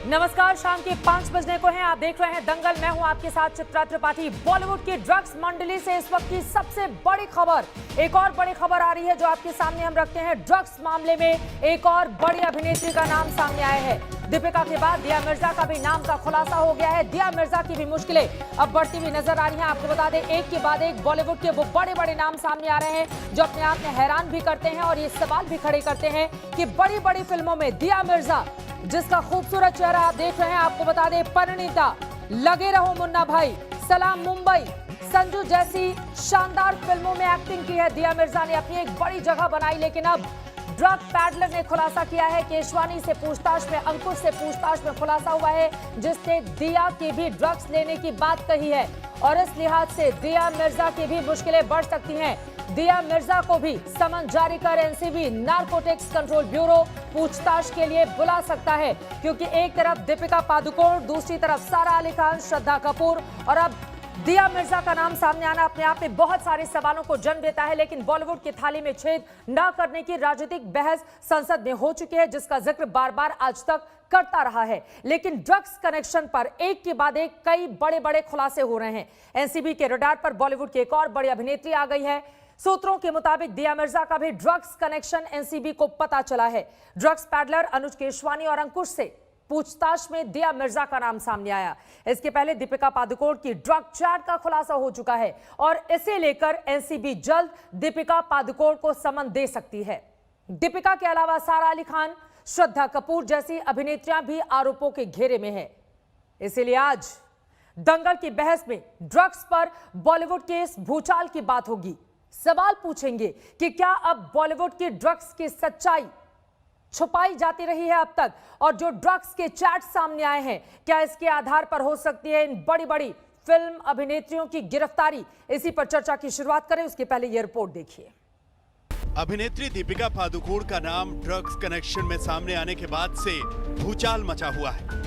नमस्कार, शाम के 5 बजने को हैं। आप देख रहे हैं दंगल। मैं हूं आपके साथ चित्रा त्रिपाठी। बॉलीवुड की ड्रग्स मंडली से इस वक्त की सबसे बड़ी खबर, एक और बड़ी खबर आ रही है जो आपके सामने हम रखते हैं। ड्रग्स मामले में एक और बड़ी अभिनेत्री का नाम सामने आया है। दीपिका के बाद दिया मिर्जा का भी नाम का खुलासा हो गया है। दिया मिर्जा की भी मुश्किलें अब बढ़ती हुई नजर आ रही हैं। आपको बता दें, एक के बाद एक बॉलीवुड के वो बड़े बड़े नाम सामने आ रहे हैं जो अपने आप में हैरान भी करते हैं और ये सवाल भी खड़े करते हैं कि बड़ी बड़ी फिल्मों में दिया मिर्जा, जिसका खूबसूरत चेहरा आप देख रहे हैं, आपको बता दें परिणीता, लगे रहो मुन्ना भाई, सलाम मुंबई, संजू जैसी शानदार फिल्मों में एक्टिंग की है दिया मिर्जा ने, अपनी एक बड़ी जगह बनाई। लेकिन अब ड्रग पैडलर ने खुलासा किया है। केशवानी से पूछताछ में, अंकुश से पूछताछ में खुलासा हुआ है जिसने दिया की भी ड्रग्स लेने की बात कही है और इस लिहाज से दिया मिर्जा की भी मुश्किलें बढ़ सकती हैं। दिया मिर्जा को भी समन जारी कर एनसीबी नारकोटिक्स कंट्रोल ब्यूरो पूछताछ के लिए बुला सकता है, क्योंकि एक तरफ दीपिका पादुकोण, दूसरी तरफ सारा अली खान, श्रद्धा कपूर और अब दिया मिर्जा का नाम सामने आना अपने आप में बहुत सारे सवालों को जन्म देता है। लेकिन बॉलीवुड की थाली में छेद न करने की राजनीतिक बहस संसद में हो चुकी है, जिसका जिक्र बार बार आज तक करता रहा है। लेकिन ड्रग्स कनेक्शन पर एक के बाद एक कई बड़े बड़े खुलासे हो रहे हैं। एनसीबी के रडार पर बॉलीवुड की एक और बड़ी अभिनेत्री आ गई है। सूत्रों के मुताबिक दिया मिर्जा का भी ड्रग्स कनेक्शन एनसीबी को पता चला है। ड्रग्स पैडलर अनुज केशवानी और अंकुश से पूछताछ में दिया मिर्जा का नाम सामने आया। इसके पहले दीपिका पादुकोण की ड्रग चैट का खुलासा हो चुका है और इसे लेकर एनसीबी जल्द दीपिका पादुकोण को समन दे सकती है। दीपिका के अलावा सारा अली खान, श्रद्धा कपूर जैसी अभिनेत्रियां भी आरोपों के घेरे में है। इसीलिए आज दंगल की बहस में ड्रग्स पर बॉलीवुड के इस भूचाल की बात होगी। सवाल पूछेंगे कि क्या अब बॉलीवुड की ड्रग्स की सच्चाई छुपाई जाती रही है अब तक, और जो ड्रग्स के चैट सामने आए हैं क्या इसके आधार पर हो सकती है इन बड़ी बड़ी फिल्म अभिनेत्रियों की गिरफ्तारी। इसी पर चर्चा की शुरुआत करें, उसके पहले यह रिपोर्ट देखिए। अभिनेत्री दीपिका पादुकोण का नाम ड्रग्स कनेक्शन में सामने आने के बाद से भूचाल मचा हुआ है।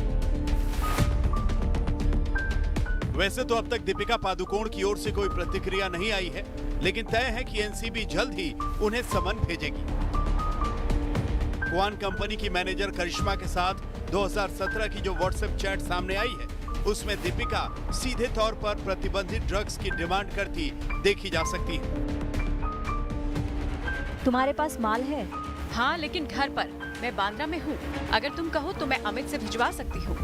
वैसे तो अब तक दीपिका पादुकोण की ओर से कोई प्रतिक्रिया नहीं आई है, लेकिन तय है कि एनसीबी जल्द ही उन्हें समन भेजेगी। क्वान कंपनी की मैनेजर करिश्मा के साथ 2017 की जो व्हाट्सएप चैट सामने आई है, उसमें दीपिका सीधे तौर पर प्रतिबंधित ड्रग्स की डिमांड करती देखी जा सकती है। तुम्हारे पास माल है? हाँ, लेकिन घर पर। मैं बांद्रा में हूँ। अगर तुम कहो तो मैं अमित से भिजवा सकती हूँ।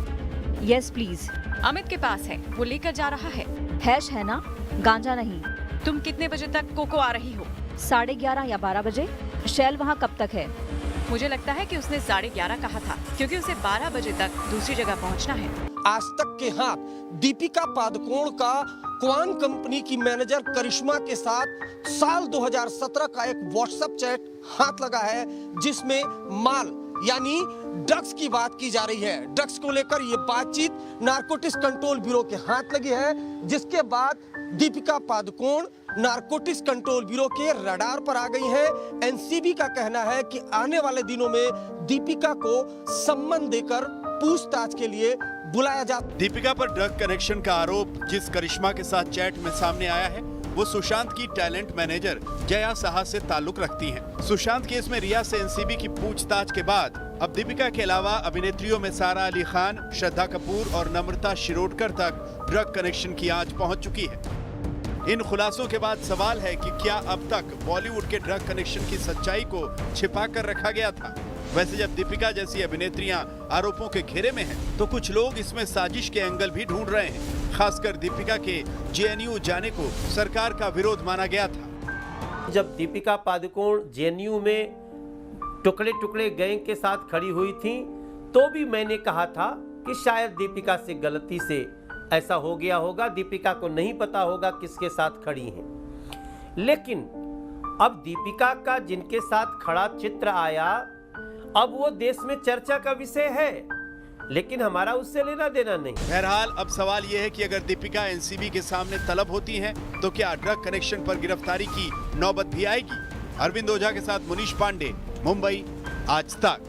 Yes please. अमित के पास है, वो लेकर जा रहा है। हैश है ना, गांजा नहीं। तुम कितने बजे तक कोको आ रही हो? 11:30 या 12 बजे। शैल वहाँ कब तक है? मुझे लगता है कि उसने 11:30 कहा था, क्योंकि उसे 12 बजे तक दूसरी जगह पहुंचना है। आज तक के हाथ दीपिका पादुकोण का क्वान कंपनी की मैनेजर करिश्मा के साथ साल 2017 का एक व्हाट्सएप चैट हाथ लगा है, जिसमें माल यानी ड्रग्स की बात की जा रही है। ड्रग्स को लेकर ये बातचीत नारकोटिक्स कंट्रोल ब्यूरो के हाथ लगी है, जिसके बाद Deepika Padukone narcotics control bureau के रडार पर आ गई हैं। एनसीबी का कहना है कि आने वाले दिनों में दीपिका को सम्मन देकर पूछताछ के लिए बुलाया जा। दीपिका पर ड्रग कनेक्शन का आरोप जिस करिश्मा के साथ चैट में सामने आया है, वो सुशांत की टैलेंट मैनेजर जया साहा से ताल्लुक रखती हैं। सुशांत केस में रिया से एनसीबी की पूछताछ के बाद अब दीपिका के अलावा अभिनेत्रियों में सारा अली खान, श्रद्धा कपूर और नम्रता शिरोडकर तक ड्रग कनेक्शन की आंच पहुंच चुकी है। इन खुलासों के बाद सवाल है कि क्या अब तक बॉलीवुड के ड्रग कनेक्शन की सच्चाई को छिपा कर रखा गया था। वैसे जब दीपिका जैसी अभिनेत्रियां आरोपों के घेरे में हैं, तो कुछ लोग इसमें साजिश के एंगल भी ढूंढ रहे हैं। खासकर दीपिका के जेएनयू जाने को सरकार का विरोध माना गया था। जब दीपिका पादुकोण जेएनयू में टुकड़े टुकड़े गैंग के साथ खड़ी हुई थी, तो भी मैंने कहा था कि शायद दीपिका से गलती से ऐसा हो गया होगा, दीपिका को नहीं पता होगा किसके साथ खड़ी हैं। लेकिन अब दीपिका का जिनके साथ खड़ा चित्र आया, अब वो देश में चर्चा का विषय है, लेकिन हमारा उससे लेना देना नहीं। बहरहाल अब सवाल यह है कि अगर दीपिका एनसीबी के सामने तलब होती हैं, तो क्या ड्रग कनेक्शन पर गिरफ्तारी की नौबत भी आएगी। अरविंद ओझा के साथ मुनीश पांडे, मुंबई, आज तक।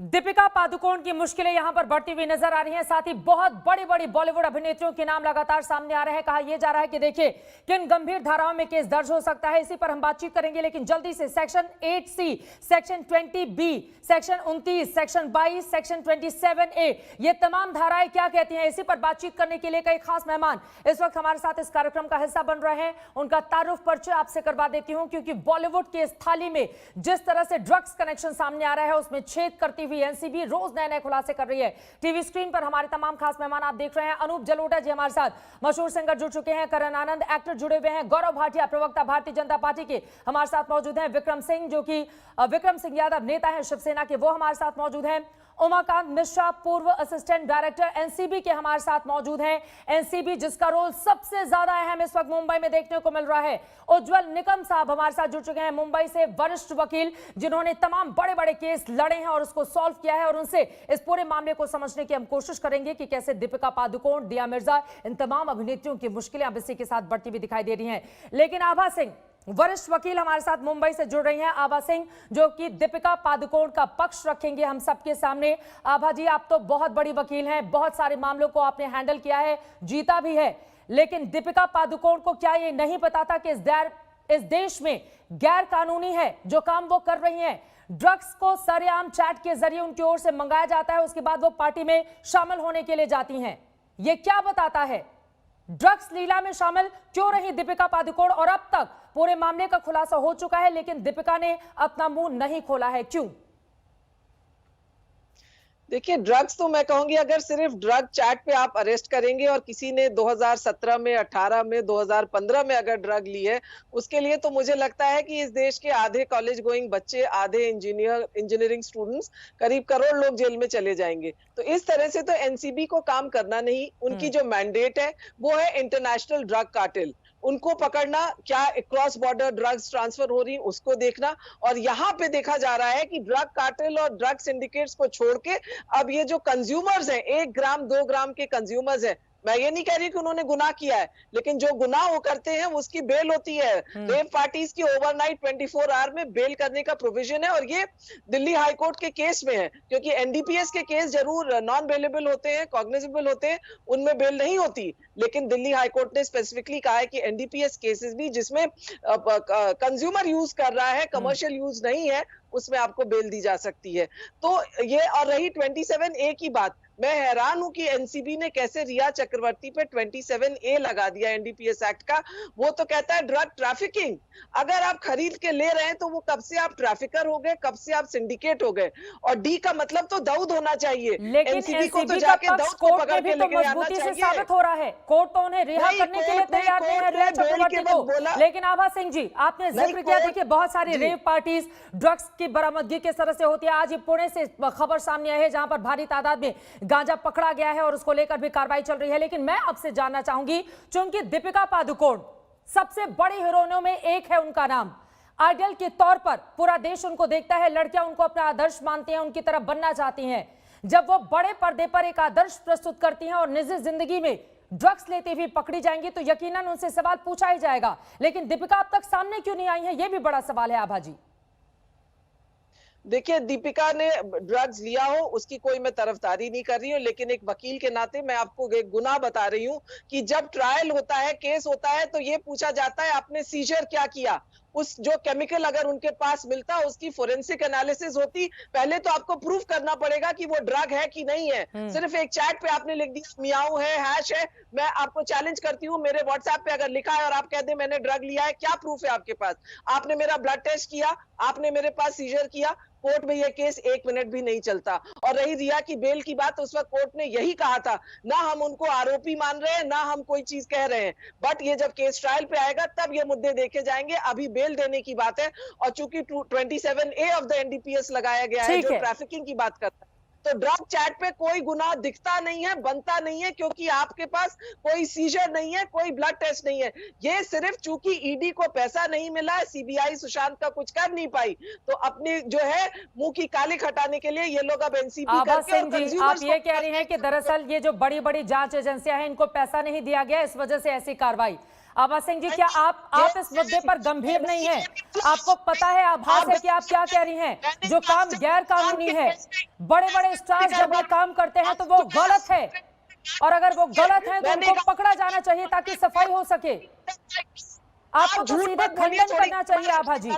दीपिका पादुकोण की मुश्किलें यहां पर बढ़ती हुई नजर आ रही हैं। साथ ही बहुत बड़ी बड़ी बॉलीवुड अभिनेत्रियों के नाम लगातार सामने आ रहे हैं। कहा यह जा रहा है कि देखिए किन गंभीर धाराओं में केस दर्ज हो सकता है, इसी पर हम बातचीत करेंगे। लेकिन जल्दी से section 8C, section 20B, section 29, section 22, section 27A, ये तमाम धाराएं क्या कहती हैं, इसी पर बातचीत करने के लिए कई खास मेहमान इस वक्त हमारे साथ इस कार्यक्रम का हिस्सा बन रहे हैं। उनका तारुफ परिचय आपसे करवा देती हूं, क्योंकि बॉलीवुड के इस थाली में जिस तरह से ड्रग्स कनेक्शन सामने आ रहा है, उसमें छेद करती एनसीबी रोज नए नए खुलासे कर रही है। टीवी स्क्रीन पर हमारे तमाम खास मेहमान आप देख रहे हैं। अनूप जलोटा जी हमारे साथ, मशहूर सिंगर जुड़ चुके हैं, करण आनंद एक्टर जुड़े हुए हैं, गौरव भाटिया प्रवक्ता भारतीय जनता पार्टी के हमारे साथ मौजूद हैं, विक्रम सिंह जो कि विक्रम सिंह यादव नेता हैं शिवसेना के, वो हमारे साथ मौजूद हैं, उमाकांत मिश्रा पूर्व असिस्टेंट डायरेक्टर एनसीबी के हमारे साथ मौजूद हैं। एनसीबी जिसका रोल सबसे ज्यादा अहम इस वक्त मुंबई में देखने को मिल रहा है। उज्जवल निकम साहब हमारे साथ जुड़ चुके हैं, मुंबई से वरिष्ठ वकील जिन्होंने तमाम बड़े बड़े केस लड़े हैं और उसको सॉल्व किया है, और उनसे इस पूरे मामले को समझने की हम कोशिश करेंगे कि कैसे दीपिका पादुकोण, दिया मिर्जा, इन तमाम अभिनेत्रियों की मुश्किलें अब इसी के साथ बढ़ती हुई दिखाई दे रही हैं। लेकिन आभा सिंह वरिष्ठ वकील हमारे साथ मुंबई से जुड़ रही हैं, आभा सिंह जो कि दीपिका पादुकोण का पक्ष रखेंगे हम सबके सामने। आभा जी, आप तो बहुत बड़ी वकील हैं, बहुत सारे मामलों को आपने हैंडल किया है, जीता भी है, लेकिन दीपिका पादुकोण को क्या ये नहीं पता था कि इस देश में गैर कानूनी है जो काम वो कर रही हैं? ड्रग्स को सरेआम चैट के जरिए उनकी ओर से मंगाया जाता है, उसके बाद वो पार्टी में शामिल होने के लिए जाती हैं। ये क्या बताता है? ड्रग्स लीला में शामिल क्यों रही दीपिका पादुकोण, और अब तक पूरे मामले का खुलासा हो चुका है लेकिन दीपिका ने अपना मुंह नहीं खोला है, क्यों? देखिए, ड्रग्स तो मैं कहूंगी अगर सिर्फ ड्रग चैट पे आप अरेस्ट करेंगे और किसी ने 2017 में, 18 में, 2015 में अगर ड्रग ली है, उसके लिए तो मुझे लगता है कि इस देश के आधे कॉलेज गोइंग बच्चे, आधे इंजीनियरिंग स्टूडेंट्स, करीब करोड़ लोग जेल में चले जाएंगे। तो इस तरह से तो एनसीबी को काम करना नहीं, उनकी जो मैंडेट है वो है इंटरनेशनल ड्रग कार्टेल, उनको पकड़ना, क्या क्रॉस बॉर्डर ड्रग्स ट्रांसफर हो रही उसको देखना। और यहाँ पे देखा जा रहा है कि ड्रग कार्टेल और ड्रग सिंडिकेट्स को छोड़ के अब ये जो कंज्यूमर्स हैं, 1 ग्राम 2 ग्राम के कंज्यूमर्स हैं, मैं ये नहीं कह रही कि उन्होंने गुनाह किया है, लेकिन जो गुनाह वो करते हैं उसकी बेल होती है। रेव पार्टीज की ओवरनाइट 24 आवर में बेल करने का प्रोविजन है, और ये दिल्ली हाई कोर्ट के केस में है, क्योंकि एनडीपीएस के केस जरूर नॉन बेलेबल होते हैं, कॉग्निजेबल होते हैं, उनमें बेल नहीं होती। लेकिन दिल्ली हाई कोर्ट ने स्पेसिफिकली कहा है कि एनडीपीएस केसेस भी जिसमें कंज्यूमर यूज कर रहा है, कमर्शियल यूज नहीं है, उसमें आपको बेल दी जा सकती है। तो ये, और रही 27A की बात, मैं हैरान हूं कि एनसीबी ने कैसे रिया चक्रवर्ती पे 27A लगा दिया एनडीपीएस एक्ट का। वो तो कहता है ड्रग ट्रैफिकिंग। अगर आप खरीद के ले रहे हैं तो वो कब से आप ट्रैफिकर हो गए, कब से आप सिंडिकेट हो गए। और डी का मतलब तो दाऊद होना चाहिए, लेकिन एनसीबी को तो का जाके पक्ष दाऊद को कोर्ट पकड़ में भी के तो लेके आना मजबूती से चाहिए। साबित हो रहा है, कोर्ट तो उन्हें रिहा नहीं, करने के लिए कोर्ट ने- तैयार नहीं है कोर्ट रिया ने बेल चक्रवर्ती के को। वक्त बोला। लेकिन आभा सिंह जी, आपने जिक्र किया, कोर्ट- देखिए बहुत सारी रेव पार्टीज ड्रग्स की बरामदगी किस तरह से होती है। आज ये पुणे से खबर सामने आई है जहां पर भारी तादाद में गांजा पकड़ा गया है और उसको लेकर भी कार्रवाई चल रही है। लेकिन मैं आपसे जानना चाहूंगी, चूंकि दीपिका पादुकोण सबसे बड़ी हीरोइनों में एक है, उनका नाम आइडल के तौर पर पूरा देश उनको देखता है, लड़कियां उनको अपना आदर्श मानती हैं, उनकी तरफ बनना चाहती हैं। जब वो बड़े पर्दे पर एक आदर्श प्रस्तुत करती हैं और निजी जिंदगी में ड्रग्स लेते हुए पकड़ी जाएंगी तो यकीनन उनसे सवाल पूछा ही जाएगा। लेकिन दीपिका अब तक सामने क्यों नहीं आई है, यह भी बड़ा सवाल है आभा जी। देखिए, दीपिका ने ड्रग्स लिया हो उसकी कोई मैं तरफदारी नहीं कर रही हूँ, लेकिन एक वकील के नाते मैं आपको एक गुनाह बता रही हूँ कि जब ट्रायल होता है, केस होता है, तो ये पूछा जाता है आपने सीजर क्या किया। उस जो केमिकल अगर उनके पास मिलता, उसकी फोरेंसिक एनालिसिस होती। पहले तो आपको प्रूफ करना पड़ेगा कि वो ड्रग है कि नहीं है। सिर्फ एक चैट पे आपने लिख दिया मियाऊ है, हैश है। मैं आपको चैलेंज करती हूँ, मेरे व्हाट्सएप पे अगर लिखा है और आप कह दे मैंने ड्रग लिया है, क्या प्रूफ है आपके पास? आपने मेरा ब्लड टेस्ट किया, आपने मेरे पास सीजर किया, कोर्ट में यह केस 1 मिनट भी नहीं चलता। और रही रिया की बेल की बात, उस वक्त कोर्ट ने यही कहा था, ना हम उनको आरोपी मान रहे हैं, ना हम कोई चीज कह रहे हैं, बट ये जब केस ट्रायल पे आएगा तब ये मुद्दे देखे जाएंगे। अभी बेल देने की बात है, और चूंकि 27A ऑफ द एनडीपीएस लगाया गया है जो ट्रैफिकिंग की बात करता है, तो ड्रग चैट पे कोई गुनाह दिखता नहीं है, बनता नहीं है, क्योंकि आपके पास कोई सीजर नहीं है, कोई ब्लड टेस्ट नहीं है। ये सिर्फ चूंकि ईडी को पैसा नहीं मिला है, सीबीआई सुशांत का कुछ कर नहीं पाई, तो अपनी जो है मुंह की काली हटाने के लिए ये लोग अब एनसीबी करके और कंज्यूमर्स, आप ये कह रही हैं कि दरअसल ये जो बड़ी बड़ी जांच एजेंसियां हैं इनको पैसा नहीं दिया गया, इस वजह से ऐसी कार्रवाई। आभा सिंह जी, क्या आप इस मुद्दे पर गंभीर नहीं हैं? आपको पता है, आभास है कि आप क्या कह रही हैं? जो काम गैर कानूनी है, बड़े बड़े स्टार्स जब ये काम करते हैं तो वो गलत है, और अगर वो गलत है तो उनको पकड़ा जाना चाहिए ताकि सफाई हो सके। आपको तो सीधे खंडन करना चाहिए आभा जी।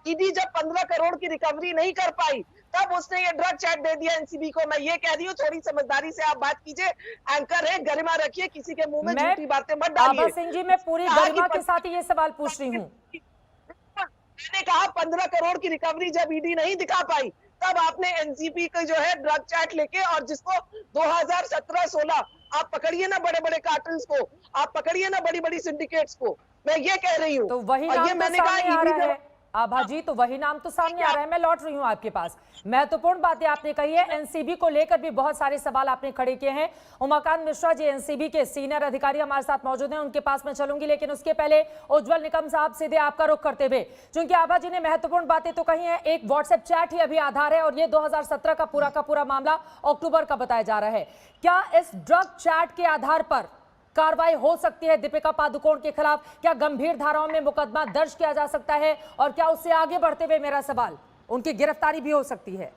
ईडी जब 15 करोड़ की रिकवरी नहीं कर पाई तब उसने ये ड्रग चैट दे दिया एनसीबी को। मैं ये कह रही हूँ, थोड़ी समझदारी से आप बात कीजिए। एंकर है, गरिमा रखिए, किसी के मुंह में झूठी बातें मत डालिए। आभा सिंह जी, मैं पूरी गरिमा के साथ ही ये सवाल पूछ रही हूँ। मैंने कहा 15 करोड़ की रिकवरी जब ईडी नहीं दिखा पाई तब आपने एनसीबी का जो है ड्रग चैट लेके, और जिसको 2017-16 आप पकड़िए ना बड़े बड़े कार्टेल्स को, आप पकड़िए ना बड़ी बड़ी सिंडिकेट्स को। मैं ये कह रही हूँ, तो वही नाम तो सामने आ रहा है आभा जी, तो वही नाम तो सामने आ रहा है। मैं लौट रही हूँ आपके पास। महत्वपूर्ण बातें आपने कही है। एनसीबी को लेकर भी बहुत सारे सवाल आपने खड़े किए हैं। उमाकांत मिश्रा जी, एनसीबी के सीनियर अधिकारी हमारे साथ मौजूद हैं, उनके पास मैं चलूंगी, लेकिन उसके पहले उज्जवल निकम साहब, सीधे आपका रुख करते हुए, क्योंकि आभा जी ने महत्वपूर्ण बातें तो कही है। एक व्हाट्सएप चैट ही अभी आधार है, और ये 2017 का पूरा मामला अक्टूबर का बताया जा रहा है। क्या इस ड्रग चैट के आधार पर कार्रवाई हो सकती है दीपिका पादुकोण के खिलाफ? क्या गंभीर धाराओं में मुकदमा दर्ज किया जा सकता है? और क्या उससे आगे बढ़ते हुए मेरा सवाल, उनकी गिरफ्तारी भी हो सकती है?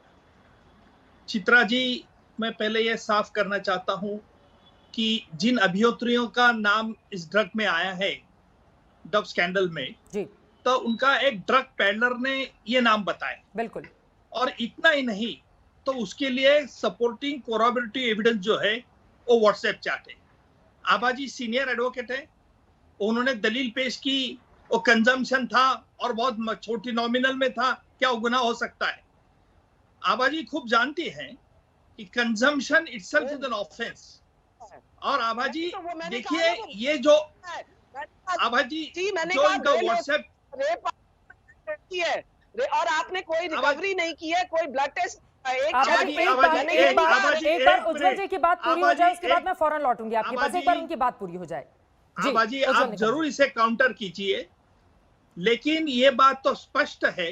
चित्रा जी, मैं पहले यह साफ करना चाहता हूं कि जिन अभिनेत्रियों का नाम इस ड्रग में आया है, ड्रग स्कैंडल में जी, तो उनका एक ड्रग पैडलर ने ये नाम बताया। बिल्कुल। और इतना ही नहीं, तो उसके लिए सपोर्टिंग कोरॉबरेटिव एविडेंस जो है वो व्हाट्सएप चैट है। आभा जी सीनियर एडवोकेट है, उन्होंने दलील पेश की, वो कंजम्पशन था और बहुत छोटी नॉमिनल में था, क्या वो गुनाह हो सकता है? आभा जी खूब जानती हैं कि consumption itself is an offence. और आभा जी देखिए, ये जो आभा जी जो इनका व्हाट्सएप है, और आपने कोई रिकवरी नहीं की है, कोई ब्लड टेस्ट, एक बार उज्जवल जी की बात पूरी हो जाए, उसके बाद मैं फौरन लौटूंगी आपके पास। एक बार उनकी बात पूरी हो जाए। आभा जी, आप जरूर इसे काउंटर कीजिए, लेकिन ये बात तो स्पष्ट है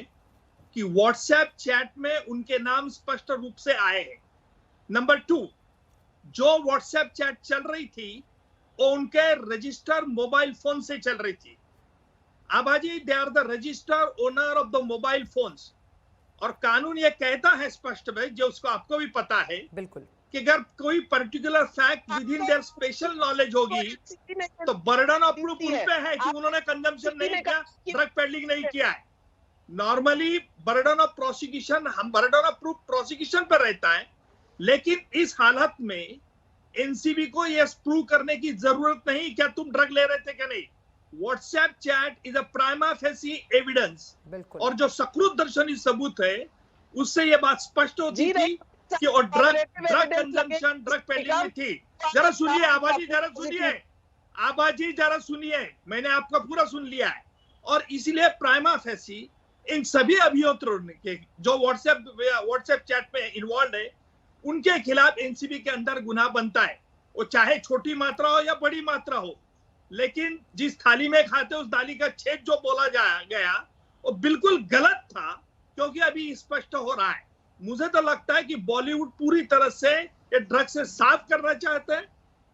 कि व्हाट्सएप चैट में उनके नाम स्पष्ट रूप से आए हैं। नंबर 2, जो व्हाट्सएप चैट चल रही थी वो उनके रजिस्टर मोबाइल फोन से चल रही थी। Abha ji, they are the register owner of the mobile phones, और कानून ये कहता है स्पष्ट में, जो उसको आपको भी पता है बिल्कुल, कि अगर कोई particular fact with in their special knowledge होगी तो बर्डन ऑफ प्रूफ उन पे है कि उन्होंने कंजम्पशन नहीं किया, ड्रग पेडलिंग नहीं किया है। नॉर्मली बर्डन ऑफ प्रोसिक्यूशन, हम बर्डन ऑफ प्रूफ प्रोसिक्यूशन पर रहता है, लेकिन इस हालत में एनसीबी को यह प्रूव करने की जरूरत नहीं क्या तुम ड्रग ले रहे थे क्या नहीं। WhatsApp chat is a prima facie evidence, और जो सकृत दर्शनी सबूत है उससे ये बात स्पष्ट होती थी कि और ड्रग कंजम्पशन, ड्रग पेडलिंग में थी। जरा सुनिए आभा जी, जरा सुनिए आभा जी, जरा सुनिए, मैंने आपका पूरा सुन लिया है। और इसीलिए प्राइमा फेसी इन सभी अभियोक्ताओं के जो व्हाट्सएप चैट में इन्वॉल्व है, उनके खिलाफ एनसीबी के अंदर गुनाह बनता है, वो चाहे छोटी मात्रा हो या बड़ी मात्रा हो। लेकिन जिस थाली में खाते उस दाली का छेद जो बोला गया वो बिल्कुल गलत था, क्योंकि अभी स्पष्ट हो रहा है। मुझे तो लगता है कि बॉलीवुड पूरी तरह से ये ड्रग से साफ करना चाहता है।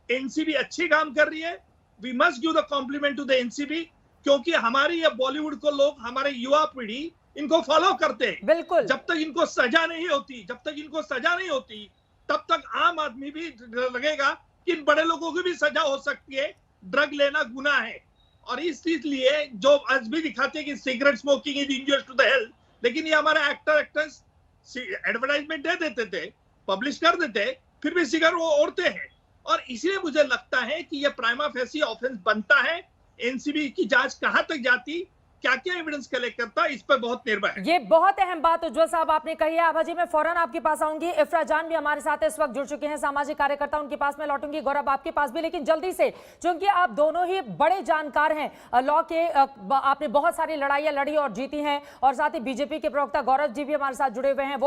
एनसीबी अच्छी काम कर रही है, we must give the compliment to the NCB, क्योंकि हमारी ये बॉलीवुड को लोग, हमारे युवा पीढ़ी इनको फॉलो करते हैं। बिल्कुल, जब तक इनको सजा नहीं होती तब तक आम आदमी भी लगेगा कि इन बड़े लोगों की भी सजा हो सकती है, ड्रग लेना गुनाह है। और इसलिए जो आज भी दिखाते हैं कि cigarette smoking is injurious to the health, लेकिन ये हमारे एक्टर्स एडवर्टाइजमेंट दे देते थे, पब्लिश कर देते, फिर भी सिगरेट वो ओढ़ते हैं। और इसलिए मुझे लगता है कि ये प्राइमा फेसी ऑफेंस बनता है। एनसीबी की जांच कहां तक जाती, क्या क्या एविडेंस कलेक्ट करता है, इस पर बहुत निर्भर है। ये बहुत अहम बात उज्जवल साहब आपने कही है। आभा जी, मैं फौरन आपके पास आऊंगी। इफ्रा जान भी हमारे साथ इस वक्त जुड़ चुके हैं, सामाजिक कार्यकर्ता, उनके पास मैं लौटूंगी। गौरव आपके पास भी, लेकिन जल्दी से, क्योंकि आप दोनों ही बड़े जानकार हैं लॉ के, आपने बहुत सारी लड़ाइयां लड़ी और जीती हैं, और साथ ही बीजेपी के प्रवक्ता गौरव जी भी हमारे साथ जुड़े हुए हैं,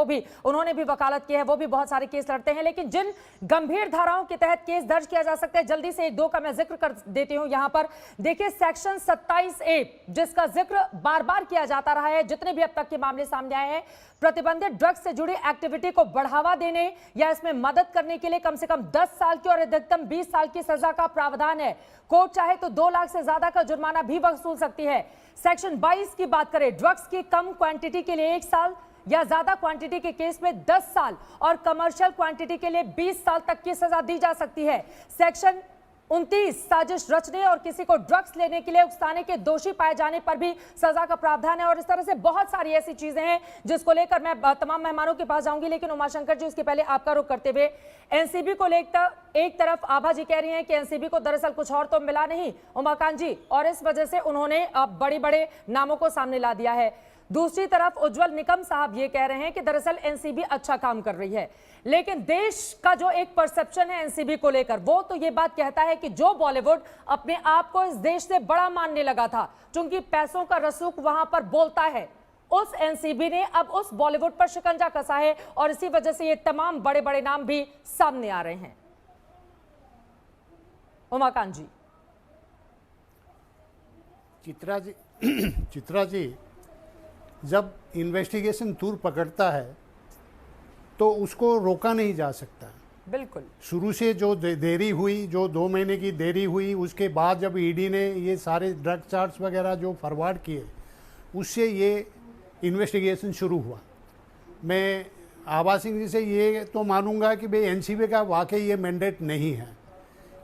उन्होंने भी वकालत की है, वो भी बहुत सारे केस लड़ते हैं। लेकिन जिन गंभीर धाराओं के तहत केस दर्ज किया जा सकता है, जल्दी से 1-2 का मैं जिक्र कर देती हूँ यहाँ पर। देखिए, सेक्शन 27A जिसका जिक्र बार बार किया जाता रहा है। जितने भी अब तक के मामले सामने आए हैं, प्रतिबंधित ड्रग्स से जुड़ी एक्टिविटी को बढ़ावा देने या इसमें मदद करने के लिए कम से कम 10 साल की और अधिकतम 20 साल की सजा का प्रावधान है। कोर्ट चाहे तो 2 लाख से ज्यादा का जुर्माना भी वसूल सकती है। सेक्शन 22 की बात करें, ड्रग्स की कम क्वांटिटी के लिए 1 साल या ज्यादा क्वांटिटी के केस में 10 साल और कमर्शियल क्वांटिटी के लिए 20 साल तक की सजा दी जा सकती है। सेक्शन 29 साजिश रचने और किसी को ड्रग्स लेने के लिए उकसाने के दोषी पाए जाने पर भी सजा का प्रावधान है। और इस तरह से बहुत सारी ऐसी चीजें हैं जिसको लेकर मैं तमाम मेहमानों के पास जाऊंगी, लेकिन उमाशंकर जी उसके पहले आपका रुख करते हुए एनसीबी को लेकर एक तरफ आभा जी कह रही हैं कि एनसीबी को दरअसल कुछ और तो मिला नहीं उमाकांत जी, और इस वजह से उन्होंने बड़े बड़े नामों को सामने ला दिया है। दूसरी तरफ उज्जवल निकम साहब ये कह रहे हैं कि दरअसल एनसीबी अच्छा काम कर रही है, लेकिन देश का जो एक परसेप्शन है एनसीबी को लेकर वो तो ये बात कहता है कि जो बॉलीवुड अपने आप को इस देश से बड़ा मानने लगा था, क्योंकि पैसों का रसूख वहां पर बोलता है, उस एनसीबी ने अब उस बॉलीवुड पर शिकंजा कसा है और इसी वजह से ये तमाम बड़े बड़े नाम भी सामने आ रहे हैं। उमाकांत जी। चित्रा जी, जब इन्वेस्टिगेशन तूर पकड़ता है तो उसको रोका नहीं जा सकता। बिल्कुल। शुरू से जो देरी हुई, जो 2 महीने की देरी हुई, उसके बाद जब ईडी ने ये सारे ड्रग चार्ट्स वगैरह जो फॉरवर्ड किए, उससे ये इन्वेस्टिगेशन शुरू हुआ। मैं आभा सिंह जी से ये तो मानूंगा कि भाई एनसीबी का वाकई ये मैंडेट नहीं है,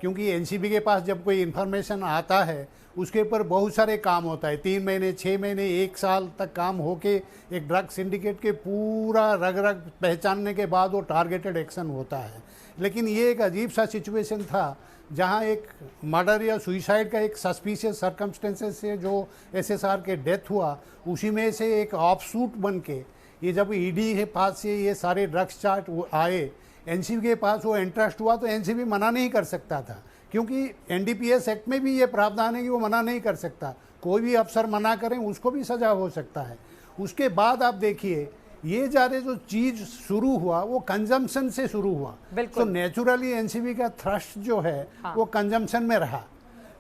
क्योंकि एनसीबी के पास जब कोई इन्फॉर्मेशन आता है उसके ऊपर बहुत सारे काम होता है। 3 महीने, 6 महीने, 1 साल तक काम होके एक ड्रग सिंडिकेट के पूरा रग रग पहचानने के बाद वो टारगेटेड एक्शन होता है। लेकिन ये एक अजीब सा सिचुएशन था जहां एक मर्डर या सुइसाइड का एक सस्पिशियस सर्कमस्टेंसेस से जो एसएसआर के डेथ हुआ, उसी में से एक ऑफशूट बन के ये जब ईडी के पास से ये सारे ड्रग्स चार्ट आए, एनसीबी के पास वो इंटरेस्ट हुआ, तो एनसीबी मना नहीं कर सकता था, क्योंकि एनडीपीएस एक्ट में भी ये प्रावधान है कि वो मना नहीं कर सकता। कोई भी अफसर मना करें उसको भी सजा हो सकता है। उसके बाद आप देखिए ये जारे जो चीज शुरू हुआ वो कंजम्पशन से शुरू हुआ, तो नेचुरली एनसीबी का थ्रस्ट जो है वो कंजम्पशन में रहा।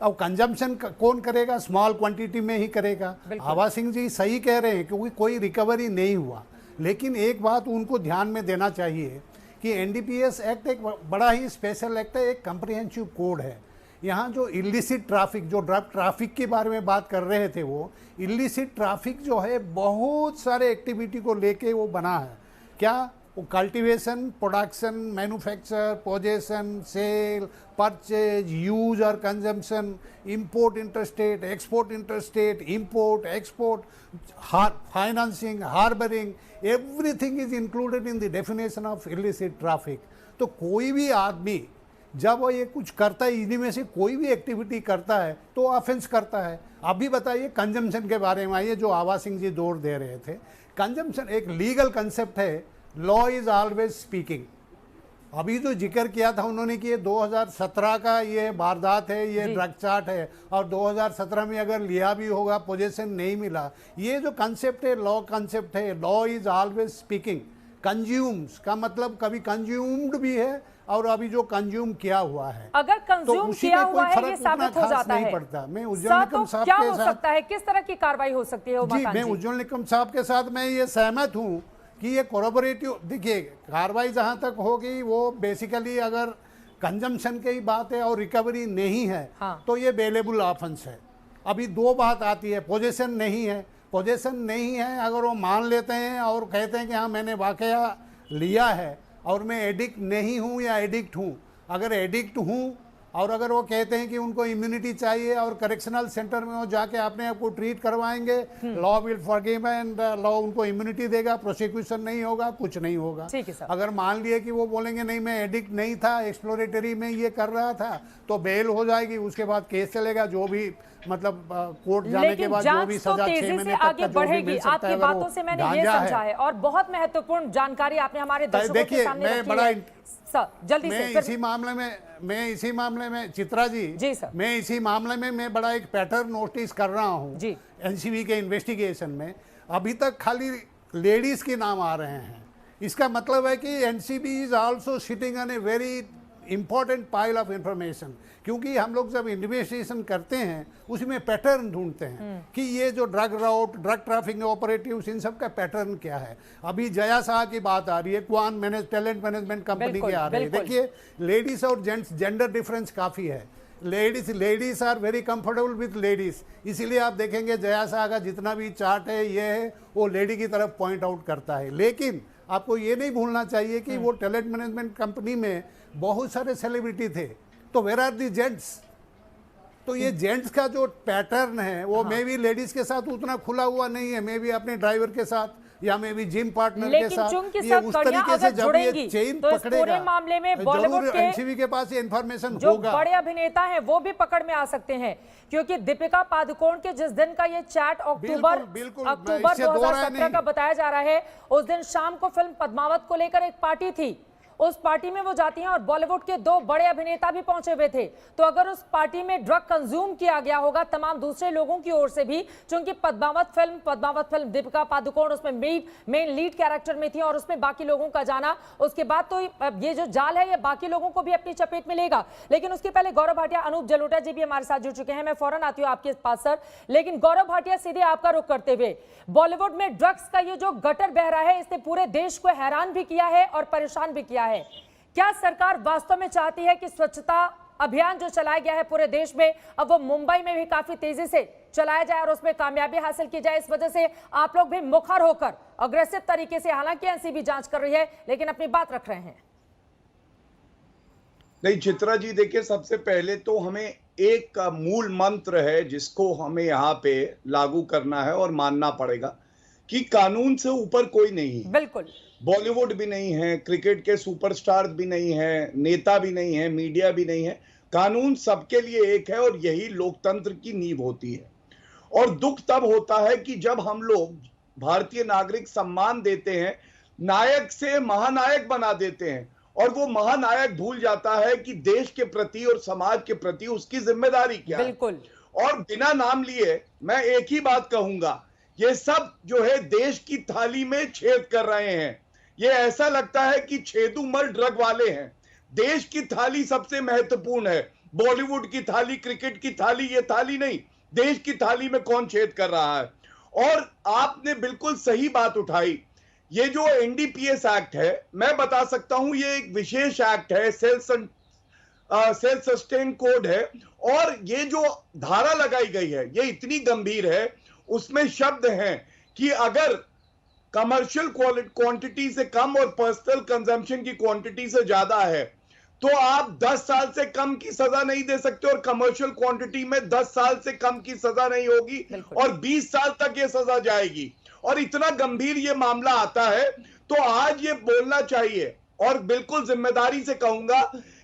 अब कंजम्पशन कौन करेगा? स्मॉल क्वांटिटी में ही करेगा। आभा सिंह जी सही कह रहे हैं, क्योंकि कोई रिकवरी नहीं हुआ। लेकिन एक बात उनको ध्यान में देना चाहिए कि एनडीपीएस एक्ट एक बड़ा ही स्पेशल एक्ट है, एक कम्प्रिहेंसिव कोड है। यहाँ जो इलिसिट ट्रैफिक, जो ड्रग ट्रैफिक के बारे में बात कर रहे थे, वो इलिसिट ट्रैफिक जो है बहुत सारे एक्टिविटी को लेके वो बना है। क्या? वो cultivation, production, manufacture, possession, sale, purchase, use और consumption, import interstate, export interstate, import, export, financing, harbouring, everything is included in the definition of illicit traffic. तो कोई भी आदमी जब वो ये कुछ करता है, इन्हीं में से कोई भी एक्टिविटी करता है तो ऑफेंस करता है। अभी बताइए कंजम्पशन के बारे में आइए, जो आभा सिंह जी दौर दे रहे थे। कंजम्पशन एक लीगल कंसेप्ट है, लॉ इज ऑलवेज स्पीकिंग। अभी जो जिक्र किया था उन्होंने कि ये 2017 का ये वारदात है, ये ड्रग चार्ट है, और 2017 में अगर लिया भी होगा, पोजीशन नहीं मिला। ये जो कंसेप्ट है, लॉ कंसेप्ट है, law is always speaking. Consumes का मतलब कभी कंज्यूम्ड भी है और अभी जो कंज्यूम किया हुआ है, अगर कंज्यूम किया हुआ है ये साबित हो जाता है। पड़ता। मैं उज्जवल निकम साहब क्या के हो सकता है, किस तरह की कार्रवाई हो सकती है? जी, मैं उज्जवल निकम साहब के साथ मैं ये सहमत हूँ कि ये कोरोबोरेटिव, देखिए कार्रवाई जहाँ तक होगी वो बेसिकली अगर कंजम्पशन की बात है और रिकवरी नहीं है, तो ये बेलेबल ऑफेंस है। अभी 2 बात आती है, पोजीशन नहीं है। पोजीशन नहीं है अगर वो मान लेते हैं और कहते हैं कि हाँ मैंने वाकया लिया है और मैं एडिक्ट नहीं हूँ या एडिक्ट हूँ। अगर एडिक्ट हूँ और अगर वो कहते हैं कि उनको इम्यूनिटी चाहिए और करेक्शनल सेंटर में वो जाके अपने आप को ट्रीट करवाएंगे, law will forgive and law उनको इम्यूनिटी देगा, प्रोसिक्यूशन नहीं होगा, कुछ नहीं होगा। अगर मान लिए कि वो बोलेंगे नहीं मैं एडिक्ट नहीं था, एक्सप्लोरेटरी में ये कर रहा था, तो बेल हो जाएगी, उसके बाद केस चलेगा, जो भी मतलब कोर्ट जाने के बाद जो भी सजा 6 महीने तक का जो भी मिल सकता है। आपकी बातों से मैंने ये समझा है और बहुत महत्वपूर्ण जानकारी आपने हमारे दर्शकों के सामने रखी है। जल्दी से मैं इसी मामले में चित्रा जी सर, मैं इसी मामले में मैं बड़ा एक पैटर्न नोटिस कर रहा हूँ एनसीबी के इन्वेस्टिगेशन में। अभी तक खाली लेडीज के नाम आ रहे हैं। इसका मतलब है कि NCB is also sitting on a very important pile of information, क्योंकि हम लोग जब इन्वेस्टिगेशन करते हैं उसमें पैटर्न ढूंढते हैं कि ये जो ड्रग राउट, ड्रग ट्रैफिकिंग ऑपरेटिव्स, इन सब का पैटर्न क्या है। अभी जया शाह की बात आ रही है, क्वान टैलेंट मैनेजमेंट कंपनी की आ रही है। देखिए लेडीज और जेंट्स जेंडर डिफरेंस काफ़ी है। Ladies are very comfortable with ladies, इसीलिए आप देखेंगे जया शाह का जितना भी चार्ट है ये है वो लेडी की तरफ पॉइंट आउट करता है। लेकिन आपको ये नहीं भूलना चाहिए कि वो टैलेंट मैनेजमेंट कंपनी में बहुत सारे सेलिब्रिटी थे, तो वेयर आर दी जेंट्स? तो ये जेंट्स का जो पैटर्न है वो मे भी लेडीज के साथ उतना खुला हुआ नहीं है, मे भी अपने ड्राइवर के साथ या मे भी जिम पार्टनर के साथ। ये उस तरीके से जब ये चेन तो पकड़ेगा मामले में बॉलीवुड के एनसीबी के पास ये इंफॉर्मेशन जो होगा। बड़े अभिनेता हैं वो भी पकड़ में आ सकते हैं, क्योंकि दीपिका पादुकोण के जिस दिन का ये चैट अक्टूबर 2017 का बताया जा रहा है, उस दिन शाम को फिल्म पद्मावत को लेकर एक पार्टी थी। उस पार्टी में वो जाती हैं और बॉलीवुड के 2 बड़े अभिनेता भी पहुंचे हुए थे। तो अगर उस पार्टी में ड्रग कंज्यूम किया गया होगा तमाम दूसरे लोगों की ओर से भी, क्योंकि पद्मावत फिल्म दीपिका पादुकोण उसमें मेन लीड कैरेक्टर में थी और उसमें बाकी लोगों का जाना, उसके बाद तो ये जो जाल है ये बाकी लोगों को भी अपनी चपेट में लेगा। लेकिन उसके पहले गौरव भाटिया, अनूप जलोटा जी भी हमारे साथ जुड़ चुके हैं। मैं फौरन आती हूँ आपके पास सर, लेकिन गौरव भाटिया सीधे आपका रुख करते हुए, बॉलीवुड में ड्रग्स का ये जो गटर बह रहा है इसने पूरे देश को हैरान भी किया है और परेशान भी किया है। क्या सरकार वास्तव में चाहती है कि स्वच्छता अभियान जो चलाया गया है पूरे देश में, अब वो मुंबई में भी काफी तेजी से चलाया जाए और उसमें कामयाबी हासिल की जाए? इस वजह से आप लोग भी मुखर होकर अग्रेसिव तरीके से, हालांकि एनसीबी जांच कर रही है लेकिन अपनी बात रख रहे हैं। नहीं चित्रा जी, देखिए सबसे पहले तो हमें एक मूल मंत्र है जिसको हमें यहाँ पे लागू करना है और मानना पड़ेगा कि कानून से ऊपर कोई नहीं है। बिल्कुल, बॉलीवुड भी नहीं है, क्रिकेट के सुपरस्टार भी नहीं है, नेता भी नहीं है, मीडिया भी नहीं है। कानून सबके लिए एक है और यही लोकतंत्र की नींव होती है। और दुख तब होता है कि जब हम लोग भारतीय नागरिक सम्मान देते हैं, नायक से महानायक बना देते हैं और वो महानायक भूल जाता है कि देश के प्रति और समाज के प्रति उसकी जिम्मेदारी क्या है। बिल्कुल। और बिना नाम लिए मैं एक ही बात कहूंगा, ये सब जो है देश की थाली में छेद कर रहे हैं। ये ऐसा लगता है कि छेदूमल ड्रग वाले हैं। देश की थाली सबसे महत्वपूर्ण है। बॉलीवुड की थाली, क्रिकेट की थाली, ये थाली नहीं, देश की थाली में कौन छेद कर रहा है। और आपने बिल्कुल सही बात उठाई, ये जो एनडीपीएस एक्ट है, मैं बता सकता हूं ये एक विशेष एक्ट है, सेल्फ सस्टेन कोड है। और ये जो धारा लगाई गई है ये इतनी गंभीर है, उसमें शब्द हैं कि अगर कमर्शियल क्वांटिटी से कम और पर्सनल कंजम्पशन की क्वांटिटी से ज्यादा है तो आप 10 साल से कम की सजा नहीं दे सकते, और कमर्शियल क्वांटिटी में 10 साल से कम की सजा नहीं होगी और 20 साल तक ये सजा जाएगी। और इतना गंभीर ये मामला आता है तो आज ये बोलना चाहिए, और बिल्कुल जिम्मेदारी से कहूंगा